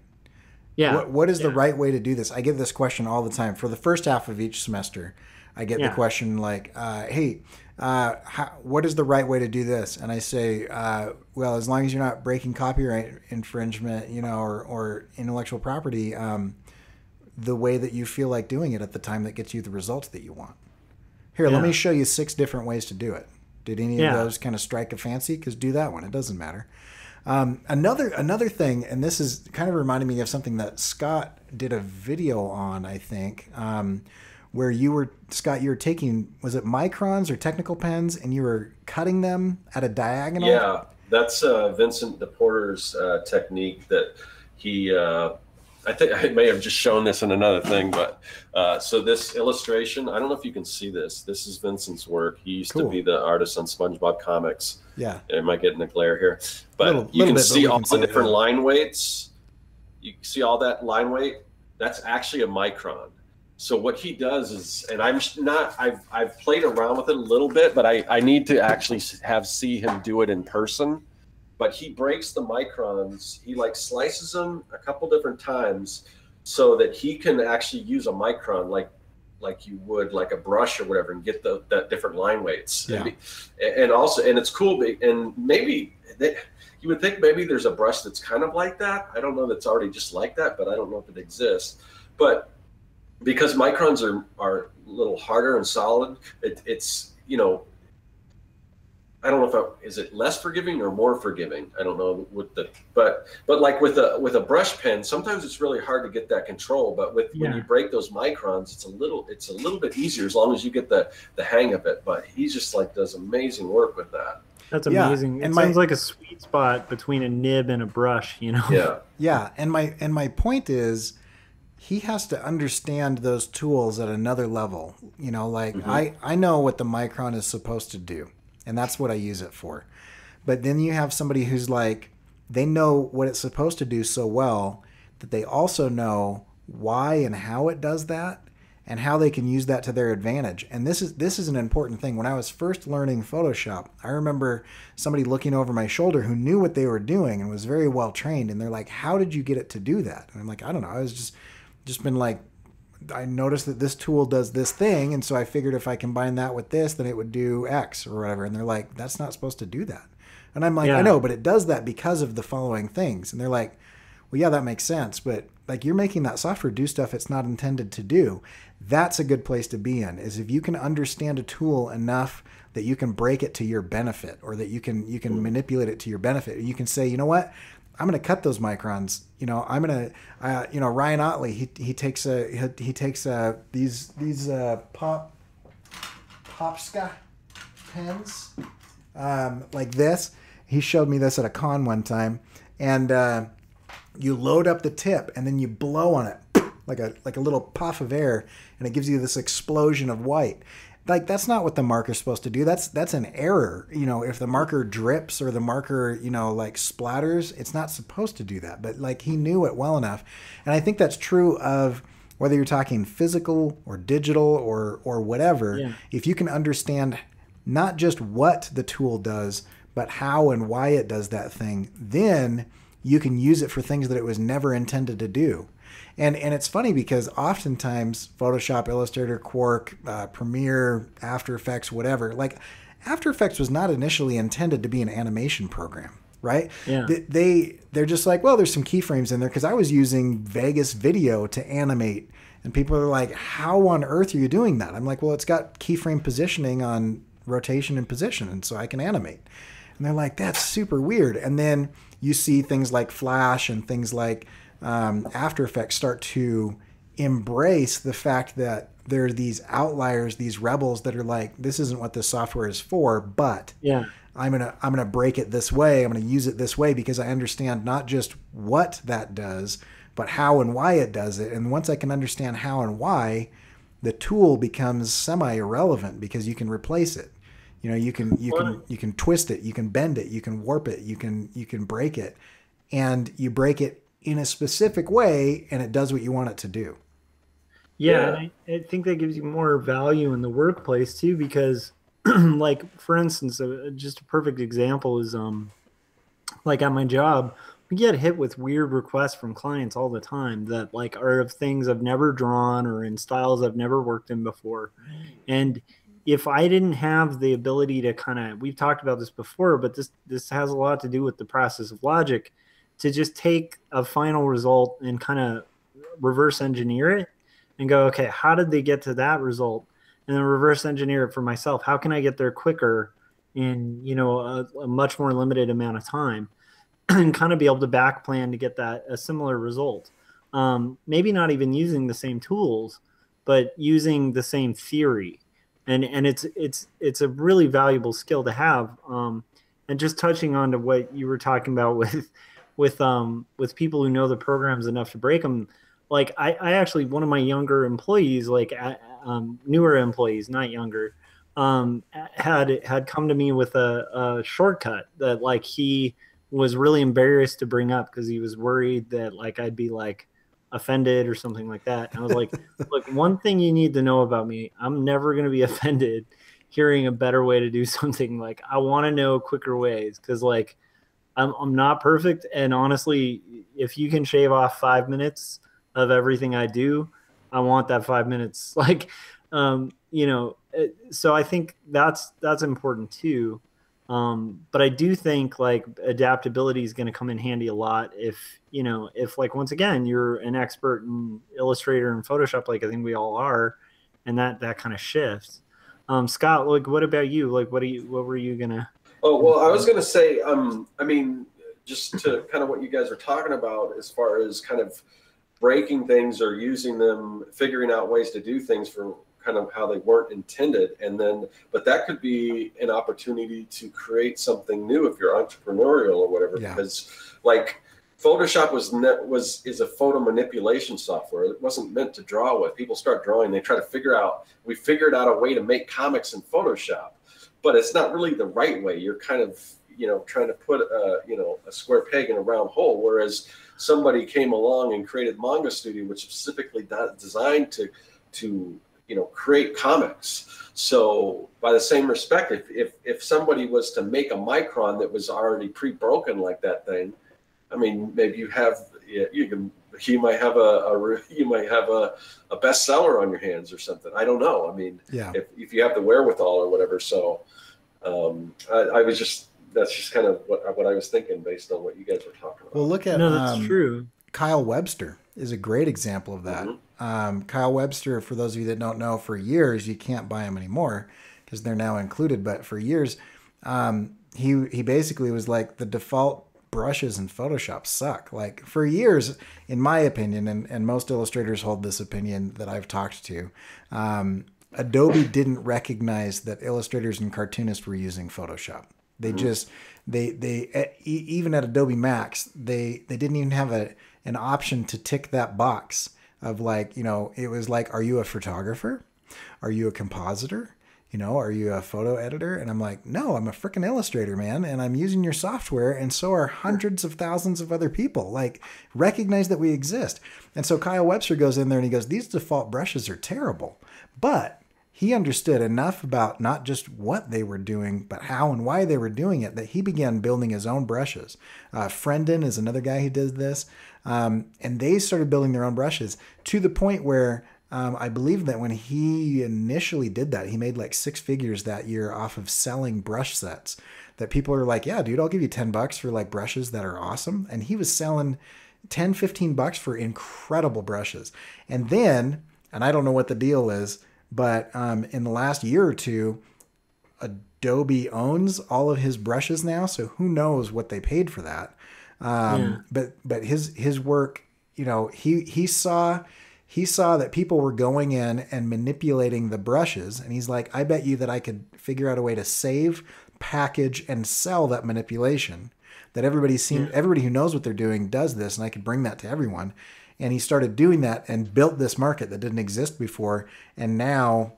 Yeah. What is the right way to do this? I get this question all the time. For the first half of each semester, I get the question like, hey, what is the right way to do this? And I say, well, as long as you're not breaking copyright infringement, or intellectual property, the way that you feel like doing it at the time that gets you the results that you want. Here, let me show you 6 different ways to do it. Did any of those kind of strike a fancy? Because do that one. It doesn't matter. Another thing, and this is kind of reminding me of something that Scott did a video on, I think, where Scott, you were taking, was it microns or technical pens, and you were cutting them at a diagonal? Yeah, that's Vincent DePorter's technique that he, I think I may have just shown this in another thing, but so this illustration, I don't know if you can see this. This is Vincent's work. He used to be the artist on SpongeBob comics. Yeah. Am I getting the glare here? But you can see all the different line weights. You see all that line weight? That's actually a micron. So what he does is, and I've played around with it a little bit, but I need to actually see him do it in person. But he breaks the microns. He like slices them a couple different times so that he can actually use a micron like you would like a brush or whatever and get that different line weights. Yeah. And also, and it's cool. And maybe you would think maybe there's a brush that's kind of like that. I don't know that's already just like that, but I don't know if it exists. But because microns are a little harder and solid, it's I don't know is it less forgiving or more forgiving? I don't know but like with a brush pen, sometimes it's really hard to get that control. But when you break those microns, it's a little bit easier as long as you get the hang of it. But he just like does amazing work with that. That's amazing. It sounds like a sweet spot between a nib and a brush, Yeah. Yeah, and my point is, he has to understand those tools at another level. I know what the micron is supposed to do, and that's what I use it for. But then you have somebody who's like, they know what it's supposed to do so well that they also know why and how it does that and how they can use that to their advantage. And this is an important thing. When I was first learning Photoshop, I remember somebody looking over my shoulder who knew what they were doing and was very well trained. And they're like, how did you get it to do that? And I'm like, I don't know. I was just been like, I noticed that this tool does this thing, and so I figured if I combine that with this, then it would do X or whatever. And they're like, that's not supposed to do that. And I'm like, I know, but it does that because of the following things. And they're like, well, yeah, that makes sense. But like, you're making that software do stuff it's not intended to do. That's a good place to be in, is if you can understand a tool enough that you can break it to your benefit, or that you can manipulate it to your benefit. You can say, you know what? I'm going to cut those microns. I'm going to, Ryan Otley, he takes these Popska pens, like this. He showed me this at a con one time, and you load up the tip and then you blow on it like a little puff of air, and it gives you this explosion of white. Like, that's not what the marker's supposed to do. That's an error. If the marker drips or the marker, like splatters, it's not supposed to do that. But like, he knew it well enough. And I think that's true of whether you're talking physical or digital or whatever. Yeah. If you can understand not just what the tool does, but how and why it does that thing, then you can use it for things that it was never intended to do. And it's funny because oftentimes Photoshop, Illustrator, Quark, Premiere, After Effects, whatever, like After Effects was not initially intended to be an animation program, right? Yeah. They're just like, well, there's some keyframes in there because I was using Vegas video to animate. And people are like, how on earth are you doing that? I'm like, well, it's got keyframe positioning on rotation and position, and so I can animate. And they're like, that's super weird. And then you see things like Flash and things like After Effects start to embrace the fact that there are these outliers, these rebels that are like, this isn't what this software is for, but Yeah. I'm gonna break it this way. I'm gonna use it this way because I understand not just what that does, but how and why it does it. And once I can understand how and why, the tool becomes semi-irrelevant because you can replace it. You know, you can twist it, you can bend it, you can warp it, you can break it, and you break it in a specific way, and it does what you want it to do. Yeah, and I think that gives you more value in the workplace too, because, like for instance, just a perfect example is like at my job, we get hit with weird requests from clients all the time that like are of things I've never drawn or in styles I've never worked in before, and if I didn't have the ability to kind of, we've talked about this before, but this has a lot to do with the process of logic, to just take a final result and kind of reverse engineer it and go, okay, how did they get to that result? And then reverse engineer it for myself. How can I get there quicker in, you know, a much more limited amount of time, and kind of be able to back plan to get that a similar result? Maybe not even using the same tools, but using the same theory. And it's a really valuable skill to have. And just touching on to what you were talking about with people who know the programs enough to break them. Like I actually, one of my younger employees, like newer employees, not younger, had come to me with a shortcut that like he was really embarrassed to bring up because he was worried that like I'd be like offended or something like that. And I was like, look, one thing you need to know about me, I'm never going to be offended hearing a better way to do something. Like I want to know quicker ways, because like I'm not perfect, and honestly, if you can shave off 5 minutes of everything I do, I want that 5 minutes. Like, you know, so I think that's important too. But I do think like adaptability is going to come in handy a lot if, you know, if like, once again, you're an expert in Illustrator and Photoshop, like I think we all are, and that kind of shifts. Scott, like, what about you? Like, what were you gonna? Oh, well, I was going to say, I mean, just to kind of what you guys are talking about as far as kind of breaking things or using them, figuring out ways to do things for kind of how they weren't intended. And then, but that could be an opportunity to create something new if you're entrepreneurial or whatever, because like Photoshop is a photo manipulation software. It wasn't meant to draw with. People start drawing, they try to we figured out a way to make comics in Photoshop, but it's not really the right way. You're kind of, you know, trying to put a square peg in a round hole, whereas somebody came along and created Manga Studio, which is specifically designed to you know, create comics. So by the same respect, if somebody was to make a Micron that was already pre-broken like that thing, I mean, maybe you might have a bestseller on your hands or something. I don't know. I mean, if you have the wherewithal or whatever. So that's just kind of what I was thinking based on what you guys were talking about. Well, look at that's true. Kyle Webster is a great example of that. Mm-hmm. Kyle Webster, for those of you that don't know, for years, you can't buy them anymore because they're now included. But for years, he basically was like, the default brushes in Photoshop suck. Like for years, in my opinion, and most illustrators hold this opinion that I've talked to, Adobe didn't recognize that illustrators and cartoonists were using Photoshop. They just, they even at Adobe Max, they didn't even have an option to tick that box of like, you know, it was like, are you a photographer? Are you a compositor? You know, are you a photo editor? And I'm like, no, I'm a freaking illustrator, man. And I'm using your software. And so are hundreds of thousands of other people. Like, recognize that we exist. And so Kyle Webster goes in there and he goes, these default brushes are terrible. But he understood enough about not just what they were doing, but how and why they were doing it, that he began building his own brushes. Frendon is another guy who did this. And they started building their own brushes to the point where I believe that when he initially did that, he made like six figures that year off of selling brush sets. That people are like, yeah, dude, I'll give you $10 for like brushes that are awesome. And he was selling 10, $15 for incredible brushes. And then, and I don't know what the deal is, but in the last year or two, Adobe owns all of his brushes now. So who knows what they paid for that. Yeah. But his work, you know, he saw that people were going in and manipulating the brushes, and he's like, I bet you that I could figure out a way to save, package, and sell that manipulation. That everybody who knows what they're doing does this, and I could bring that to everyone. And he started doing that and built this market that didn't exist before, and now,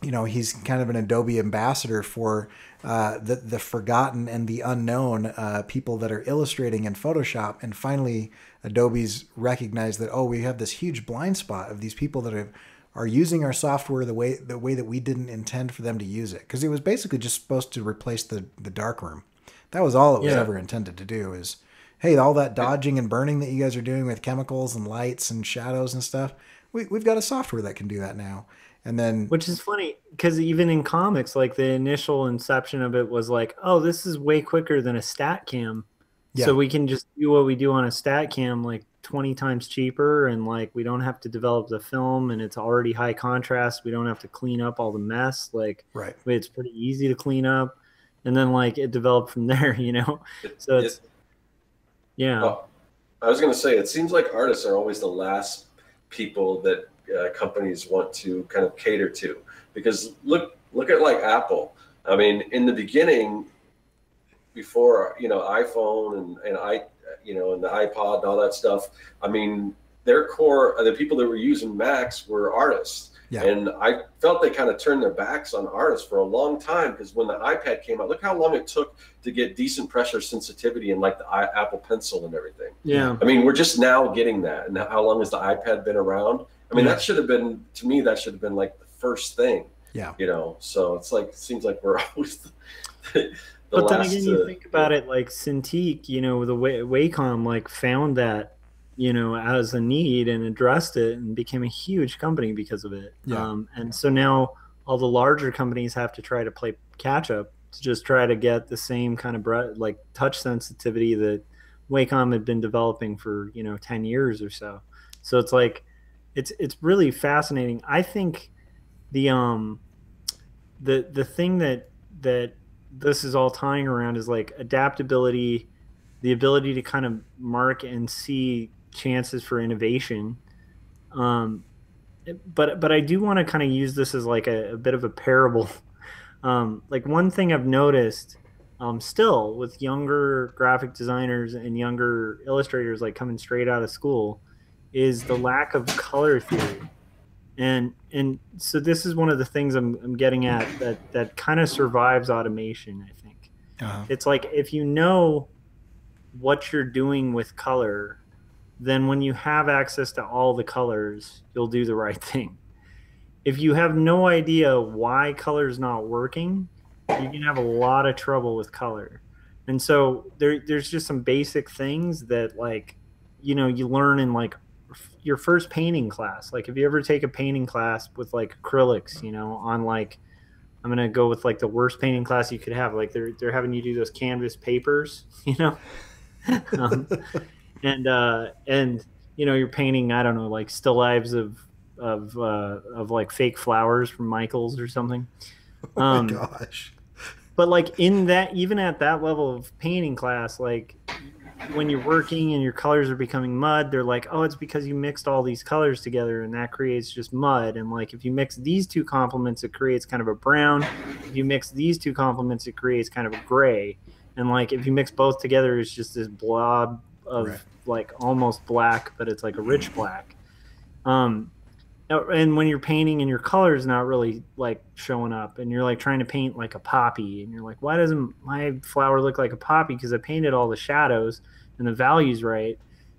you know, he's kind of an Adobe ambassador for the forgotten and the unknown people that are illustrating in Photoshop. And finally, Adobe's recognized that, oh, we have this huge blind spot of these people that are using our software the way that we didn't intend for them to use it. Because it was basically just supposed to replace the darkroom. That was all it was ever intended to do is, hey, all that dodging and burning that you guys are doing with chemicals and lights and shadows and stuff, we've got a software that can do that now. And then, Which is funny because even in comics, like the initial inception of it was like, oh, this is way quicker than a stat cam. yeah, So we can just do what we do on a stat cam like 20 times cheaper, and like we don't have to develop the film, and it's already high contrast. We don't have to clean up all the mess. Like right. it's pretty easy to clean up. And then like it developed from there, you know? It, So it, it's yeah. oh, I was going to say, it seems like artists are always the last people that companies want to kind of cater to, because look at like Apple. I mean, in the beginning, before iPhone and the iPod and all that stuff. I mean, their core, the people that were using Macs were artists. Yeah. And I felt they kind of turned their backs on artists for a long time, because when the iPad came out, look how long it took to get decent pressure sensitivity and like the Apple Pencil and everything. Yeah. I mean, we're just now getting that. And how long has the iPad been around? I mean, that should have been, to me, that should have been like the first thing. Yeah. So it's like, it seems like we're always the But then last again, you think about it, like Cintiq, the Wacom like found that, as a need and addressed it and became a huge company because of it. Yeah. And so now all the larger companies have to try to play catch up to just try to get the same kind of like touch sensitivity that Wacom had been developing for 10 years or so. So it's like it's really fascinating. I think the thing that this is all tying around is like adaptability, the ability to kind of mark and see chances for innovation. But I do want to kind of use this as like a bit of a parable. Like one thing I've noticed still with younger graphic designers and younger illustrators like coming straight out of school is the lack of color theory. And so this is one of the things I'm getting at that kind of survives automation, I think. Uh-huh. It's like if you know what you're doing with color, then when you have access to all the colors, you'll do the right thing. If you have no idea why color is not working, you can have a lot of trouble with color. And so there's just some basic things that like, you learn in like your first painting class. Like if you ever take a painting class with like acrylics, on like, I'm going to go with like the worst painting class you could have. Like they're having you do those canvas papers, and you're painting, I don't know, like still lives of like fake flowers from Michael's or something. Oh my gosh. But like in that, even at that level of painting class, like when you're working and your colors are becoming mud, they're like, oh, it's because you mixed all these colors together and that creates just mud. And like if you mix these two complements, it creates kind of a brown. If you mix these two complements, it creates kind of a gray. And like if you mix both together, it's just this blob of like almost black, but it's like a rich black. And when you're painting and your color is not really like showing up, and you're like trying to paint like a poppy, and you're like, why doesn't my flower look like a poppy? Because I painted all the shadows and the values right.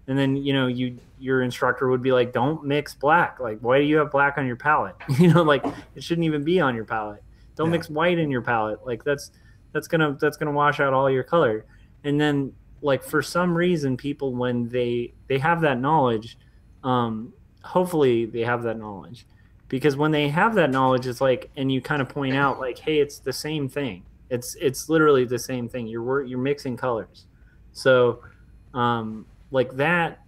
And then, your instructor would be like, don't mix black. Like, why do you have black on your palette? Like it shouldn't even be on your palette. Don't Yeah. mix white in your palette. Like that's gonna wash out all your color. And then, like, for some reason, people, when they have that knowledge, um, hopefully they have that knowledge, because when they have that knowledge, it's like, and you kind of point out like, hey, it's the same thing. It's literally the same thing. You're mixing colors. So, like, that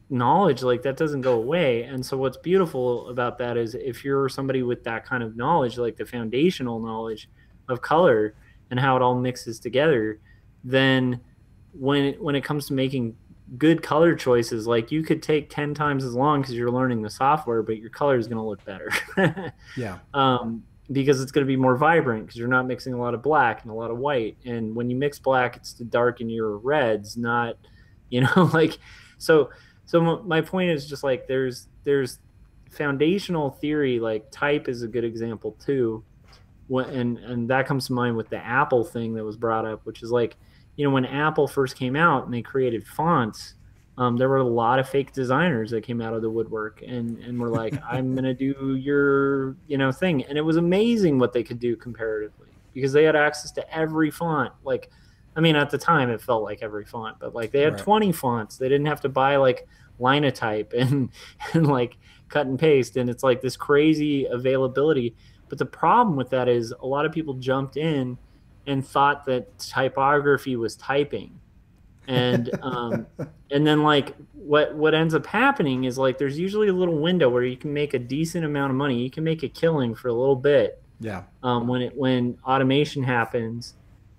knowledge, like, that doesn't go away. And so what's beautiful about that is, if you're somebody with that kind of knowledge, like the foundational knowledge of color and how it all mixes together, then when it comes to making good color choices, like, you could take 10 times as long because you're learning the software, but your color is going to look better. Yeah. Because it's going to be more vibrant, because you're not mixing a lot of black and a lot of white. And when you mix black, it's to darken your reds, not, like, so. So my point is just like, there's foundational theory, like type is a good example too. And that comes to mind with the Apple thing that was brought up, which is like, when Apple first came out and they created fonts, there were a lot of fake designers that came out of the woodwork and were like, I'm gonna do your thing. And it was amazing what they could do comparatively, because they had access to every font. Like, I mean, at the time it felt like every font, but like, they had Right. 20 fonts. They didn't have to buy like Linotype and like cut and paste. And it's like this crazy availability. But the problem with that is, a lot of people jumped in and thought that typography was typing. And then, like, what ends up happening is, like, there's usually a little window where you can make a decent amount of money. You can make a killing for a little bit, Yeah. when automation happens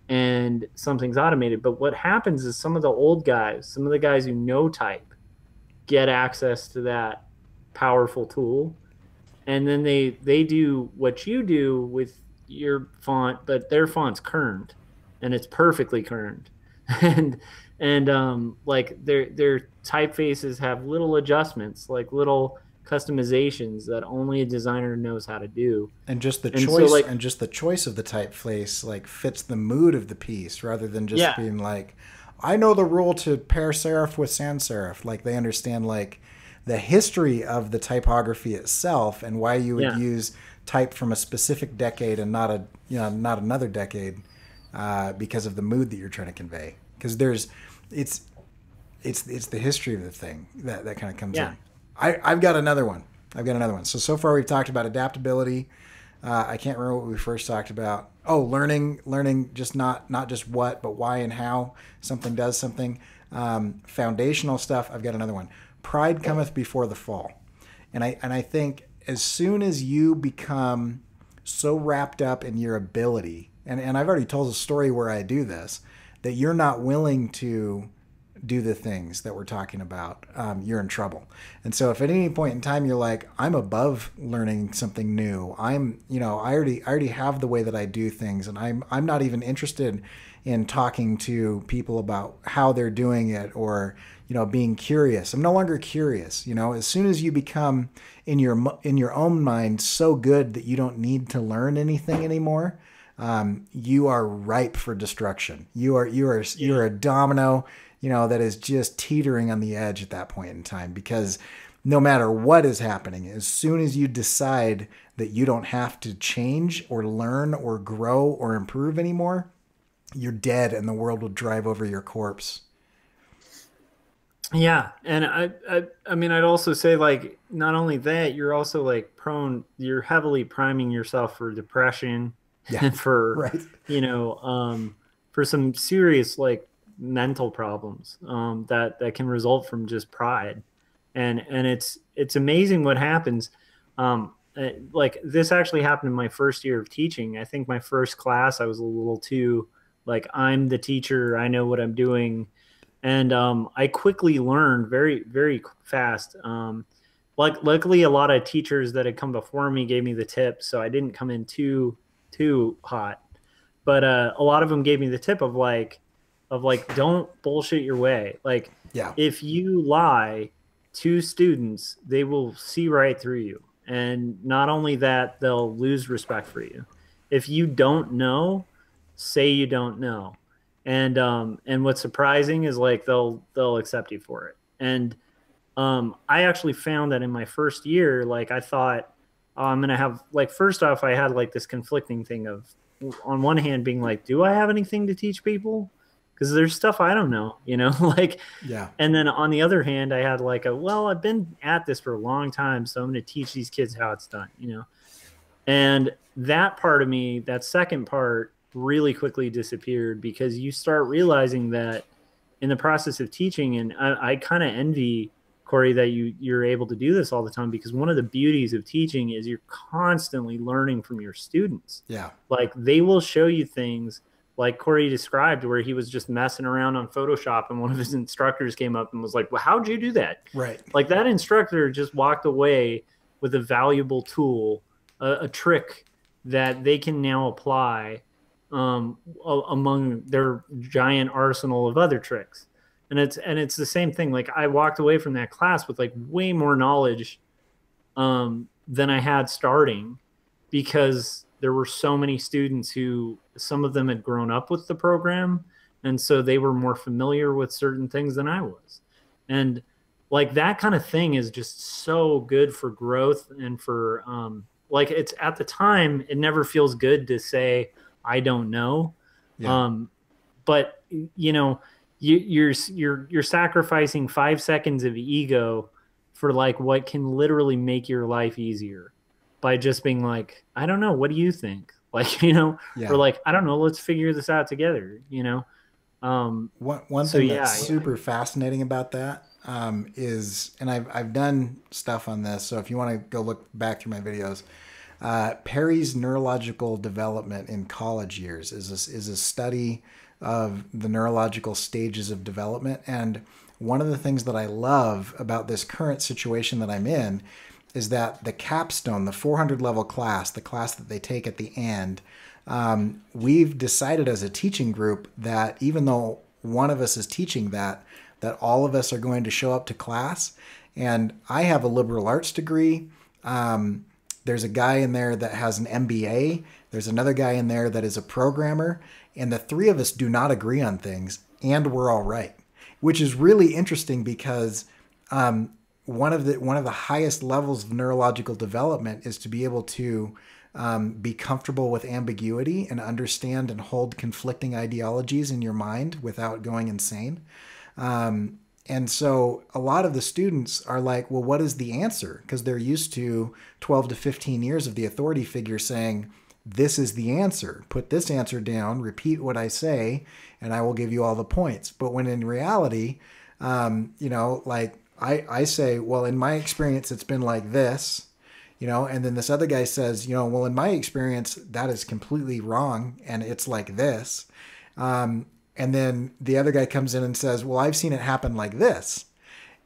and something's automated. But what happens is, some of the old guys, some of the guys who know type, get access to that powerful tool, and then they do what you do with your font, but their font's kerned, and it's perfectly kerned. and like, their typefaces have little adjustments, like little customizations that only a designer knows how to do. And just the And so, choice like, and just the choice of the typeface like fits the mood of the piece, rather than just yeah, being like, I know the rule to pair serif with sans serif. Like, they understand like the history of the typography itself, and why you would yeah, use type from a specific decade and not another decade, because of the mood that you're trying to convey. Because it's it's the history of the thing that kind of comes yeah, in. I've got another one. So far we've talked about adaptability. I can't remember what we first talked about. Oh, learning just not just what, but why and how something does something. Foundational stuff. I've got another one. Pride cometh before the fall, and I think as soon as you become so wrapped up in your ability, and I've already told a story where I do this, that you're not willing to do the things that we're talking about, you're in trouble. And so if at any point in time you're like, I'm above learning something new, I already have the way that I do things, and I'm not even interested in talking to people about how they're doing it, or being curious. I'm no longer curious. As soon as you become in your own mind so good that you don't need to learn anything anymore, you are ripe for destruction. You're a domino, that is just teetering on the edge at that point in time, because no matter what is happening, as soon as you decide that you don't have to change or learn or grow or improve anymore, you're dead, and the world will drive over your corpse. yeah. And I mean, I'd also say, like, not only that, you're also like you're heavily priming yourself for depression Yeah, and for, right. you know, um, for some serious, like, mental problems, that can result from just pride. And it's amazing what happens. Like, this actually happened in my first year of teaching. I think my first class, I was a little too, like, I'm the teacher, I know what I'm doing. And I quickly learned very, very fast. Like, luckily, a lot of teachers that had come before me gave me the tip, so I didn't come in too hot. But a lot of them gave me the tip of like, don't bullshit your way. Like, Yeah. if you lie to students, they will see right through you. And not only that, they'll lose respect for you. If you don't know, say you don't know. And what's surprising is, like, they'll accept you for it. And I actually found that in my first year, like I thought, oh, I'm gonna have like first off, I had like this conflicting thing of on one hand being like, do I have anything to teach people? Because there's stuff I don't know, you know, like, Yeah. and then on the other hand, I had like a well, I've been at this for a long time, so I'm gonna teach these kids how it's done, you know. And that part of me, that second part, really quickly disappeared because you start realizing that in the process of teaching, and I kind of envy Cory that you're able to do this all the time because one of the beauties of teaching is you're constantly learning from your students. Yeah. Like they will show you things like Cory described where he was just messing around on Photoshop and one of his instructors came up and was like, well, how'd you do that? Right. Like that instructor just walked away with a valuable tool, a trick that they can now apply among their giant arsenal of other tricks. And it's the same thing. Like I walked away from that class with like way more knowledge than I had starting because there were so many students who some of them had grown up with the program and so they were more familiar with certain things than I was. And like that kind of thing is just so good for growth and for like it's at the time it never feels good to say I don't know. Yeah. But you know, you're sacrificing 5 seconds of ego for like what can literally make your life easier by just being like, I don't know, what do you think? Like, you know, Yeah. or like, I don't know, let's figure this out together, you know? One So thing yeah, that's super fascinating about that is, and I've done stuff on this, so if you want to go look back through my videos, Perry's neurological development in college years is a study of the neurological stages of development. And one of the things that I love about this current situation that I'm in is that the capstone, the 400 level class, the class that they take at the end, we've decided as a teaching group that even though one of us is teaching that all of us are going to show up to class. And I have a liberal arts degree. There's a guy in there that has an MBA. There's another guy in there that is a programmer. And the three of us do not agree on things, and we're all right, which is really interesting because one of the highest levels of neurological development is to be able to be comfortable with ambiguity and understand and hold conflicting ideologies in your mind without going insane. And so a lot of the students are like, well, what is the answer? Because they're used to 12 to 15 years of the authority figure saying, this is the answer. Put this answer down, repeat what I say, and I will give you all the points. But when in reality, you know, like I say, well, in my experience, it's been like this, you know, and then this other guy says, you know, well, in my experience, that is completely wrong. And it's like this. And then the other guy comes in and says, well, I've seen it happen like this.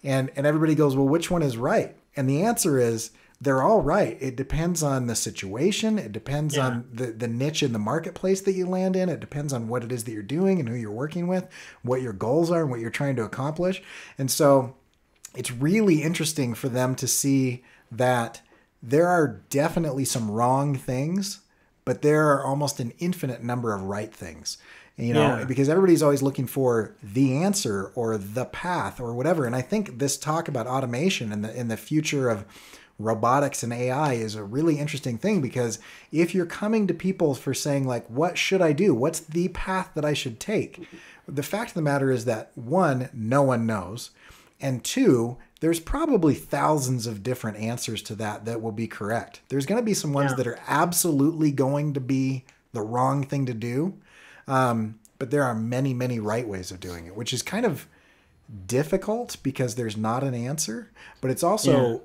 And everybody goes, well, which one is right? And the answer is, they're all right. It depends on the situation. It depends on the niche in the marketplace that you land in. It depends on what it is that you're doing and who you're working with, what your goals are and what you're trying to accomplish. And so it's really interesting for them to see that there are definitely some wrong things, but there are almost an infinite number of right things. You know, because everybody's always looking for the answer or the path or whatever. And I think this talk about automation and in the future of robotics and AI is a really interesting thing, because if you're coming to people for saying like, what should I do? What's the path that I should take? The fact of the matter is that one, no one knows. And two, there's probably thousands of different answers to that will be correct. There's going to be some ones that are absolutely going to be the wrong thing to do. But there are many, many right ways of doing it, which is kind of difficult because there's not an answer, but it's also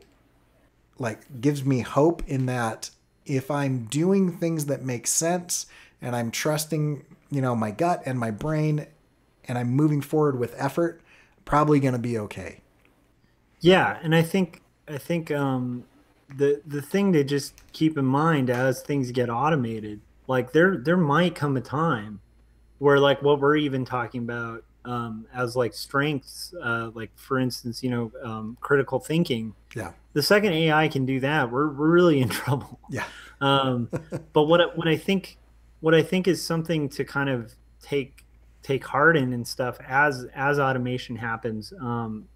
like gives me hope in that if I'm doing things that make sense and I'm trusting, you know, my gut and my brain and I'm moving forward with effort, probably going to be okay. Yeah. And I think the thing to just keep in mind as things get automated, like there might come a time where like what we're even talking about as like strengths, like for instance, you know, critical thinking. Yeah. The second AI can do that, we're really in trouble. Yeah. But what I think is something to kind of take take heart in and stuff as automation happens.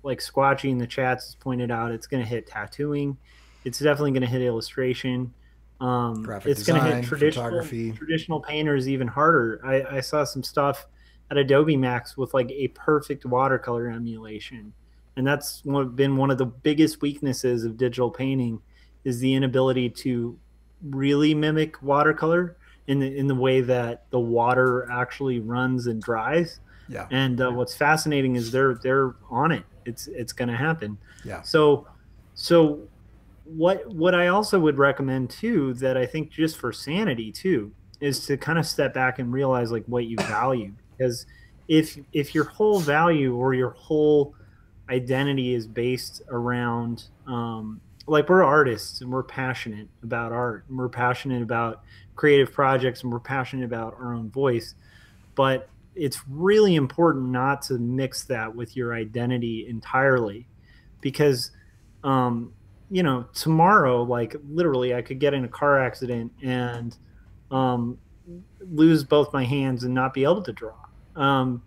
Like Squatchy in the chats has pointed out, it's going to hit tattooing. It's definitely going to hit illustration. Graphic It's going to hit design, photography. traditional painters even harder. I saw some stuff at Adobe Max with like a perfect watercolor emulation, and that's been one of the biggest weaknesses of digital painting, is the inability to really mimic watercolor in the way that the water actually runs and dries. Yeah. And what's fascinating is they're on it. It's going to happen. Yeah. So what I also would recommend too, that I think just for sanity too, is to kind of step back and realize like what you value. Because if your whole value or your whole identity is based around like, we're artists and we're passionate about art and we're passionate about creative projects and we're passionate about our own voice, but it's really important not to mix that with your identity entirely, because tomorrow, like literally, I could get in a car accident and um, lose both my hands and not be able to draw. And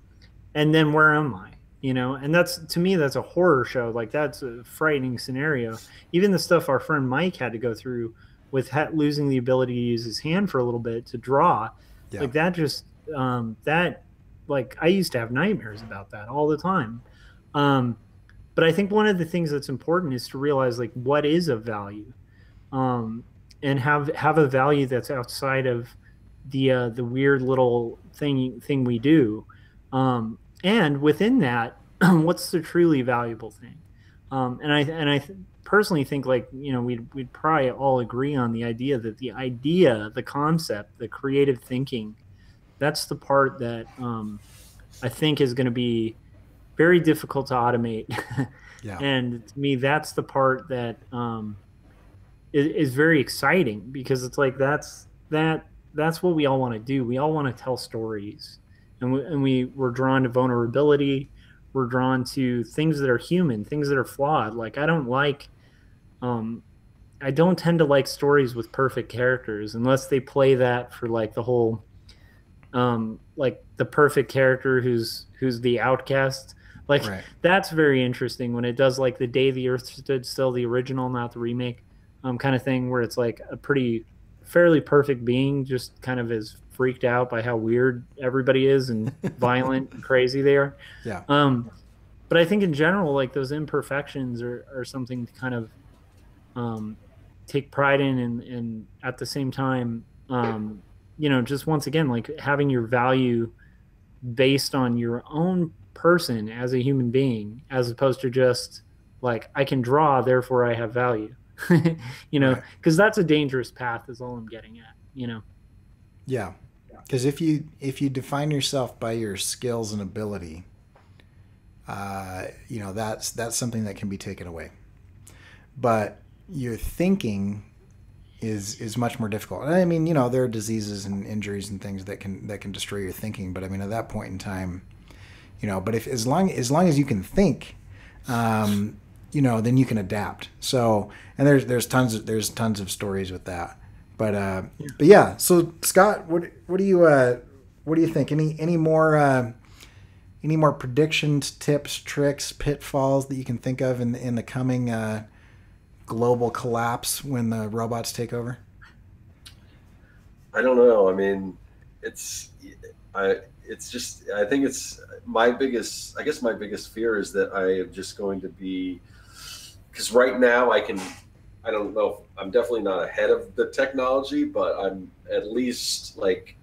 then where am I? And that's, to me, that's a horror show. Like, that's a frightening scenario. Even the stuff our friend Mike had to go through with losing the ability to use his hand for a little bit to draw, Yeah. like that just that, like, I used to have nightmares about that all the time. But I think one of the things that's important is to realize like what is of value, and have a value that's outside of the weird little thing we do, and within that, what's the truly valuable thing? And I personally think, like, we'd probably all agree on the idea that the concept, the creative thinking, that's the part that I think is going to be very difficult to automate. Yeah. And to me, that's the part that is very exciting, because it's like that's what we all want to do. We all want to tell stories, and we're drawn to vulnerability. We're drawn to things that are human, things that are flawed. Like, I don't tend to like stories with perfect characters unless they play that for like the whole like the perfect character who's the outcast. Like, Right. That's very interesting when it does like the Day the Earth Stood Still, the original, not the remake, kind of thing, where it's like a fairly perfect being just kind of is freaked out by how weird everybody is and violent and crazy they are. Yeah. But I think in general, like, those imperfections are something to kind of take pride in, and at the same time, just once again, like, having your value based on your own person as a human being, as opposed to just like, I can draw, therefore I have value. Right. Because that's a dangerous path, is all I'm getting at. Yeah. Because if you define yourself by your skills and ability, that's something that can be taken away. But your thinking is much more difficult. I mean, there are diseases and injuries and things that can destroy your thinking. But I mean, at that point in time, but if as long as you can think, then you can adapt. So, and there's tons of stories with that. But yeah. So Scott, what do you think? Any more predictions, tips, tricks, pitfalls that you can think of in the coming global collapse when the robots take over? I don't know. I mean, I think it's my biggest fear is that I am just going to be, because right now I don't know, I'm definitely not ahead of the technology, but I'm at least like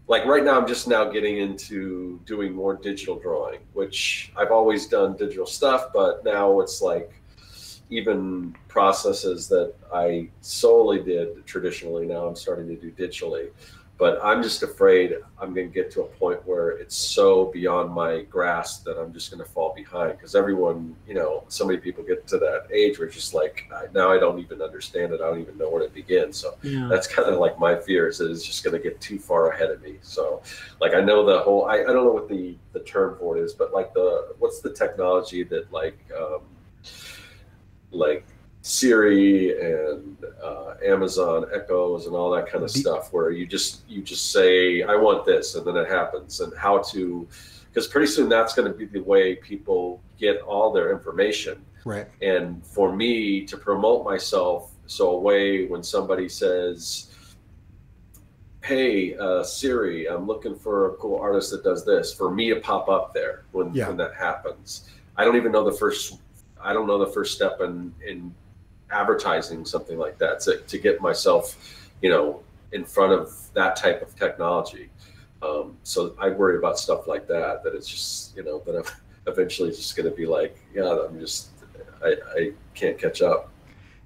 right now I'm just now getting into doing more digital drawing, which I've always done digital stuff, but now it's like even processes that I solely did traditionally, now I'm starting to do digitally. But I'm just afraid I'm going to get to a point where it's so beyond my grasp that I'm just going to fall behind, because everyone, so many people get to that age where it's just like, now I don't even understand it. I don't even know where to begin. So that's kind of like my fear, is that it's just going to get too far ahead of me. So like, I know the whole, I don't know what the term for it is, but like what's the technology that like Siri and Amazon Echoes and all that kind of stuff, where you just say, I want this, and then it happens. And how to, because pretty soon that's going to be the way people get all their information. Right. And for me to promote myself, so a way when somebody says, hey, Siri, I'm looking for a cool artist that does this, for me to pop up there when that happens. I don't even know the first step in advertising something like that to get myself, in front of that type of technology. So I worry about stuff like that it's just, that I'm eventually just going to be like, I can't catch up.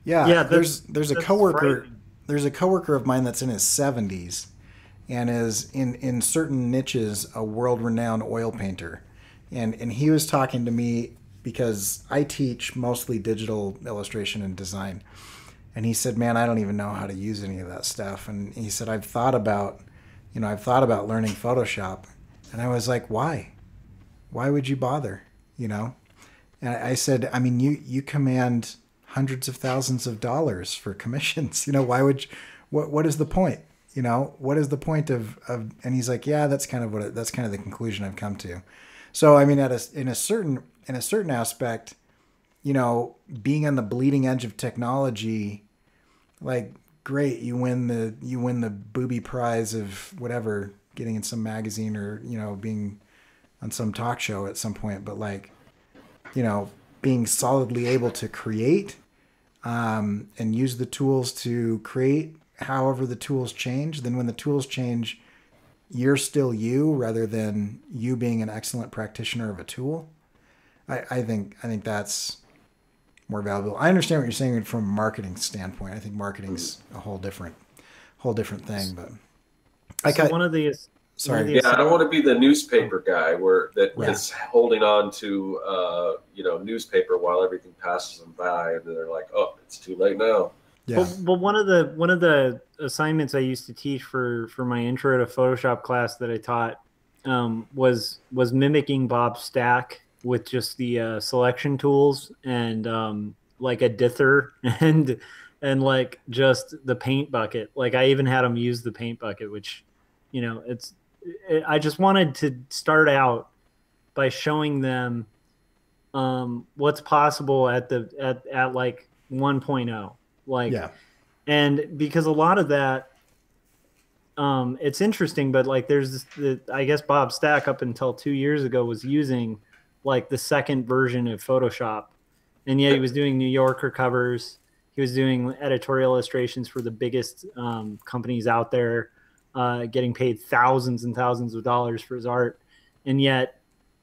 Yeah. There's a coworker. There's a coworker of mine that's in his 70s and is in certain niches a world-renowned oil painter. And he was talking to me because I teach mostly digital illustration and design. And he said, man, I don't even know how to use any of that stuff. And he said, I've thought about learning Photoshop. And I was like, why? Why would you bother? And I said, I mean, you command hundreds of thousands of dollars for commissions. Why would what is the point? What is the point of, and he's like, yeah, that's kind of the conclusion I've come to. So, I mean, in a certain aspect, being on the bleeding edge of technology, like, great, you win the booby prize of whatever, getting in some magazine or, being on some talk show at some point. But like, being solidly able to create, and use the tools to create, however the tools change, then when the tools change, you're still you rather than you being an excellent practitioner of a tool. I think that's more valuable. I understand what you're saying from a marketing standpoint. I think marketing's a whole different thing, but one of the yeah, I don't want to be the newspaper guy that's holding on to newspaper while everything passes them by, and then they're like, oh, it's too late now. Yeah. Well, one of the assignments I used to teach for my intro to Photoshop class that I taught was mimicking Bob Stack with just the selection tools and like a dither and like just the paint bucket. Like I even had them use the paint bucket, which I just wanted to start out by showing them what's possible at like 1.0. Like, and because a lot of that, it's interesting, but like there's I guess Bob Stack up until 2 years ago was using like the second version of Photoshop, and yet he was doing New Yorker covers. He was doing editorial illustrations for the biggest companies out there, getting paid thousands and thousands of dollars for his art, and yet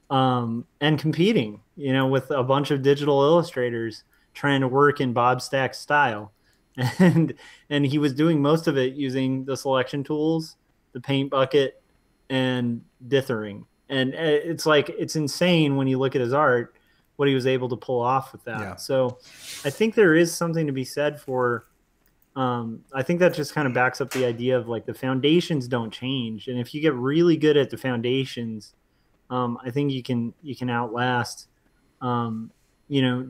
and competing, with a bunch of digital illustrators trying to work in Bob Stack's style. And he was doing most of it using the selection tools, the paint bucket, and dithering. And it's like, it's insane when you look at his art, what he was able to pull off with that. Yeah. So I think there is something to be said for, I think that just kind of backs up the idea of like the foundations don't change. And if you get really good at the foundations, I think you can outlast,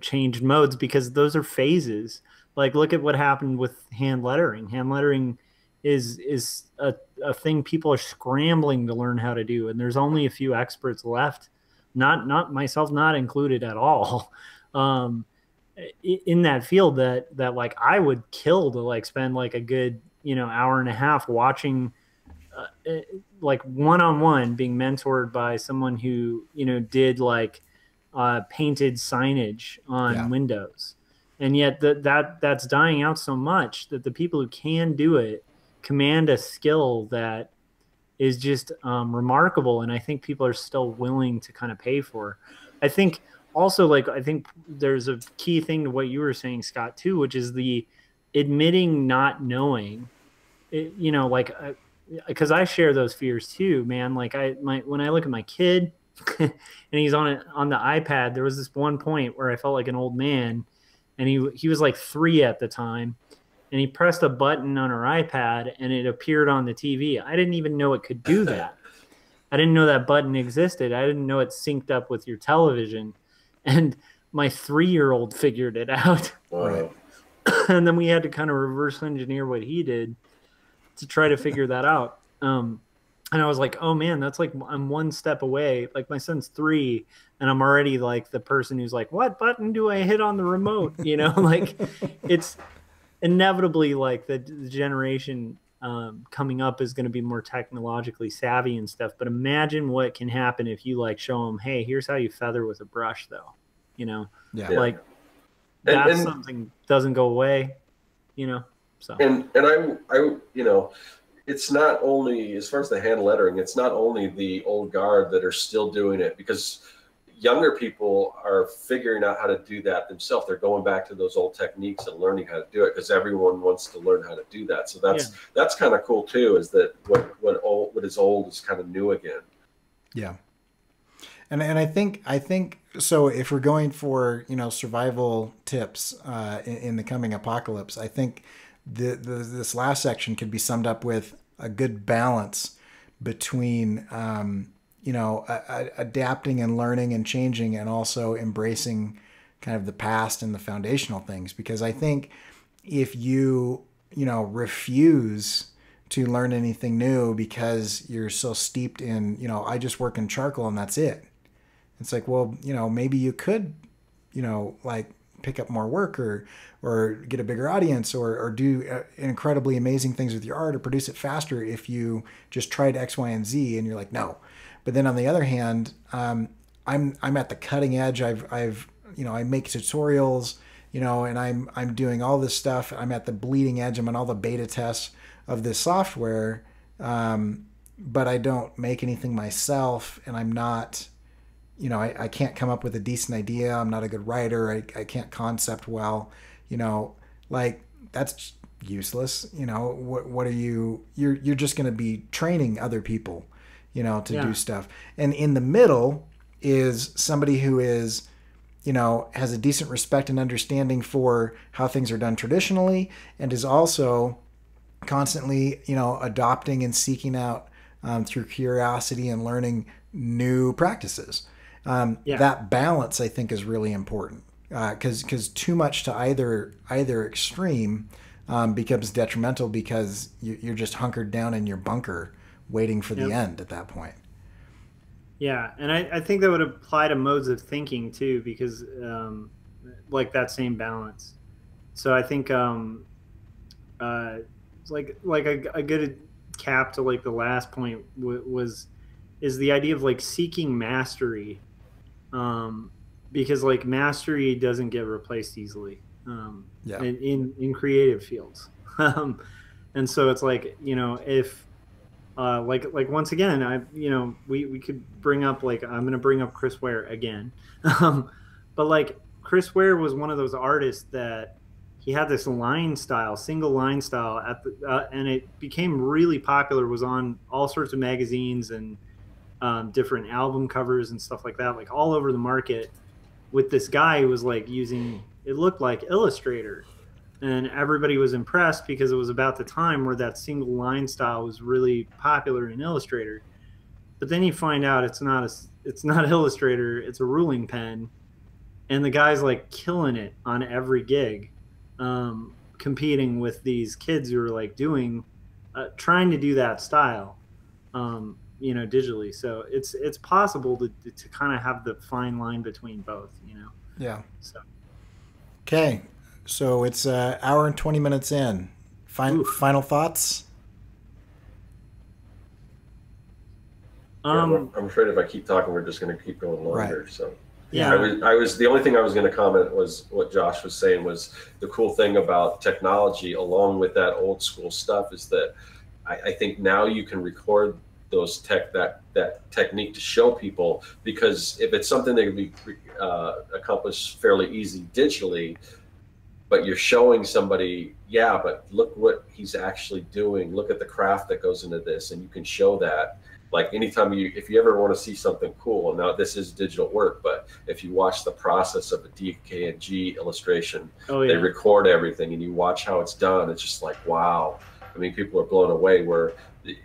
changed modes, because those are phases. Like, look at what happened with hand lettering. Hand lettering is a thing people are scrambling to learn how to do, and there's only a few experts left, not myself not included at all, in that field that like I would kill to like spend like a good hour and a half watching, like one-on-one, being mentored by someone who did like painted signage on windows. And yet that's dying out so much that the people who can do it command a skill that is just remarkable. And I think people are still willing to kind of pay for. I think also, I think there's a key thing to what you were saying, Scott, too, which is the admitting not knowing, because I share those fears too, man. Like when I look at my kid and he's on the iPad, there was this one point where I felt like an old man. And he was like 3 at the time, and he pressed a button on her iPad and it appeared on the TV. I didn't even know it could do that. I didn't know that button existed. I didn't know it synced up with your television. And my 3-year-old figured it out. Wow. And then we had to kind of reverse engineer what he did to try to figure that out. And I was like, oh man, that's like I'm one step away. Like my son's 3, and I'm already like the person who's like, what button do I hit on the remote? Like it's inevitably like the generation coming up is going to be more technologically savvy and stuff. But imagine what can happen if you like show them, hey, here's how you feather with a brush, though. Yeah. Like that's something doesn't go away. So and it's not only, as far as the hand lettering, it's not only the old guard that are still doing it, because younger people are figuring out how to do that themselves. They're going back to those old techniques and learning how to do it, because everyone wants to learn how to do that. So that's kind of cool too, is that what is old is kind of new again. Yeah. And I think so. If we're going for survival tips in the coming apocalypse, I think this last section could be summed up with a good balance between adapting and learning and changing, and also embracing kind of the past and the foundational things. Because I think if you refuse to learn anything new because you're so steeped in I just work in charcoal and that's it. It's like, well, maybe you could, like pick up more work or get a bigger audience or do incredibly amazing things with your art or produce it faster if you just tried X, Y, and Z. And you're like, no. But then on the other hand, I'm at the cutting edge. I make tutorials, and I'm doing all this stuff. I'm at the bleeding edge. I'm on all the beta tests of this software. But I don't make anything myself, and I'm not, I can't come up with a decent idea. I'm not a good writer. I can't concept well, like that's useless. What are you're just going to be training other people, to do stuff. And in the middle is somebody who is, has a decent respect and understanding for how things are done traditionally, and is also constantly, adopting and seeking out through curiosity and learning new practices. That balance, I think, is really important, because too much to either extreme becomes detrimental, because you're just hunkered down in your bunker waiting for the end at that point. Yeah, and I think that would apply to modes of thinking too, because like that same balance. So I think like a good cap to like the last point is the idea of like seeking mastery, because like mastery doesn't get replaced easily in creative fields. And so it's like, if like once again, we could bring up, like, I'm going to bring up Chris Ware again. But like Chris Ware was one of those artists that he had this single line style and it became really popular, was on all sorts of magazines and different album covers and stuff like that, like all over the market, with this guy who was like using, it looked like Illustrator. And everybody was impressed because it was about the time where that single line style was really popular in Illustrator. But then you find out it's not Illustrator, it's a ruling pen. And the guy's like killing it on every gig, competing with these kids who are like trying to do that style, digitally. So it's possible to kind of have the fine line between both, Yeah. So. Okay. So it's an hour and 20 minutes in. Final thoughts? I'm afraid if I keep talking, we're just going to keep going longer. Right. So yeah, I was the only thing I was going to comment was what Josh was saying, was the cool thing about technology along with that old school stuff is that I think now you can record those that technique to show people, because if it's something that can be accomplished fairly easy digitally, but you're showing somebody, but look what he's actually doing. Look at the craft that goes into this, and you can show that. Like anytime if you ever want to see something cool, now this is digital work, but if you watch the process of a DKNG illustration, they record everything, and you watch how it's done. It's just like, wow. I mean, people are blown away. Where,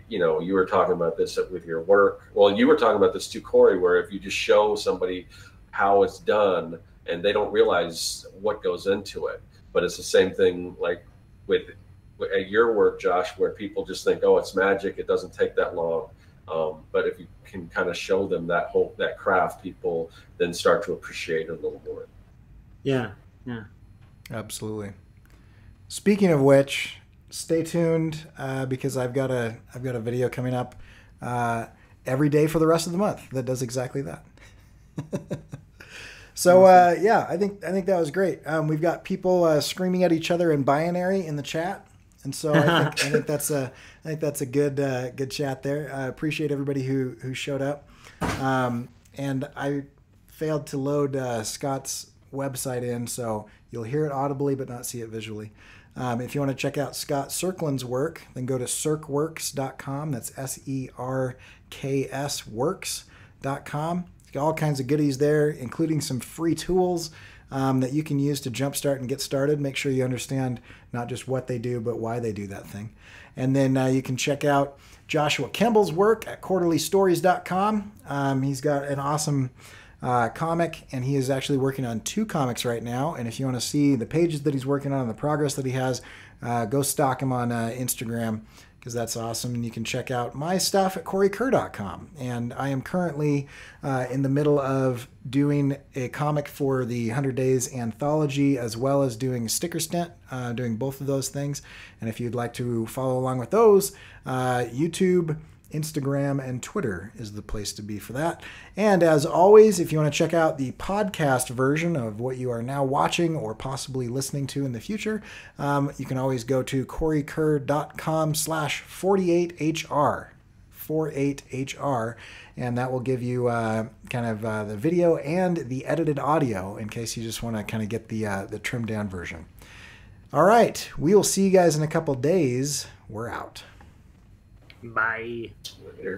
you were talking about this with your work. Well, you were talking about this too, Cory, where if you just show somebody how it's done, and they don't realize what goes into it. But it's the same thing like with at your work, Josh, where people just think, oh, it's magic. It doesn't take that long. But if you can kind of show them that craft, people then start to appreciate it a little more. Yeah. Yeah. Absolutely. Speaking of which, stay tuned because I've got a video coming up every day for the rest of the month that does exactly that. So yeah, I think that was great. We've got people screaming at each other in binary in the chat, and so I think that's a good chat there. I appreciate everybody who showed up. And I failed to load Scott's website in, so you'll hear it audibly but not see it visually. If you want to check out Scott Serklin's work, then go to serkworks.com. That's SERKS works.com. All kinds of goodies there, including some free tools that you can use to jumpstart and get started. Make sure you understand not just what they do, but why they do that thing. And then you can check out Joshua Kemble's work at quarterlystories.com. He's got an awesome comic, and he is actually working on 2 comics right now. And if you want to see the pages that he's working on and the progress that he has, go stalk him on Instagram, because that's awesome. And you can check out my stuff at CoryKerr.com. And I am currently in the middle of doing a comic for the 100 Days anthology, as well as doing a sticker stint, doing both of those things. And if you'd like to follow along with those, YouTube, Instagram, and Twitter is the place to be for that. And as always, if you want to check out the podcast version of what you are now watching or possibly listening to in the future, you can always go to CoryKerr.com/48HR. 48HR, and that will give you kind of the video and the edited audio in case you just want to kind of get the trimmed down version. All right, we will see you guys in a couple days. We're out. Bye. Later.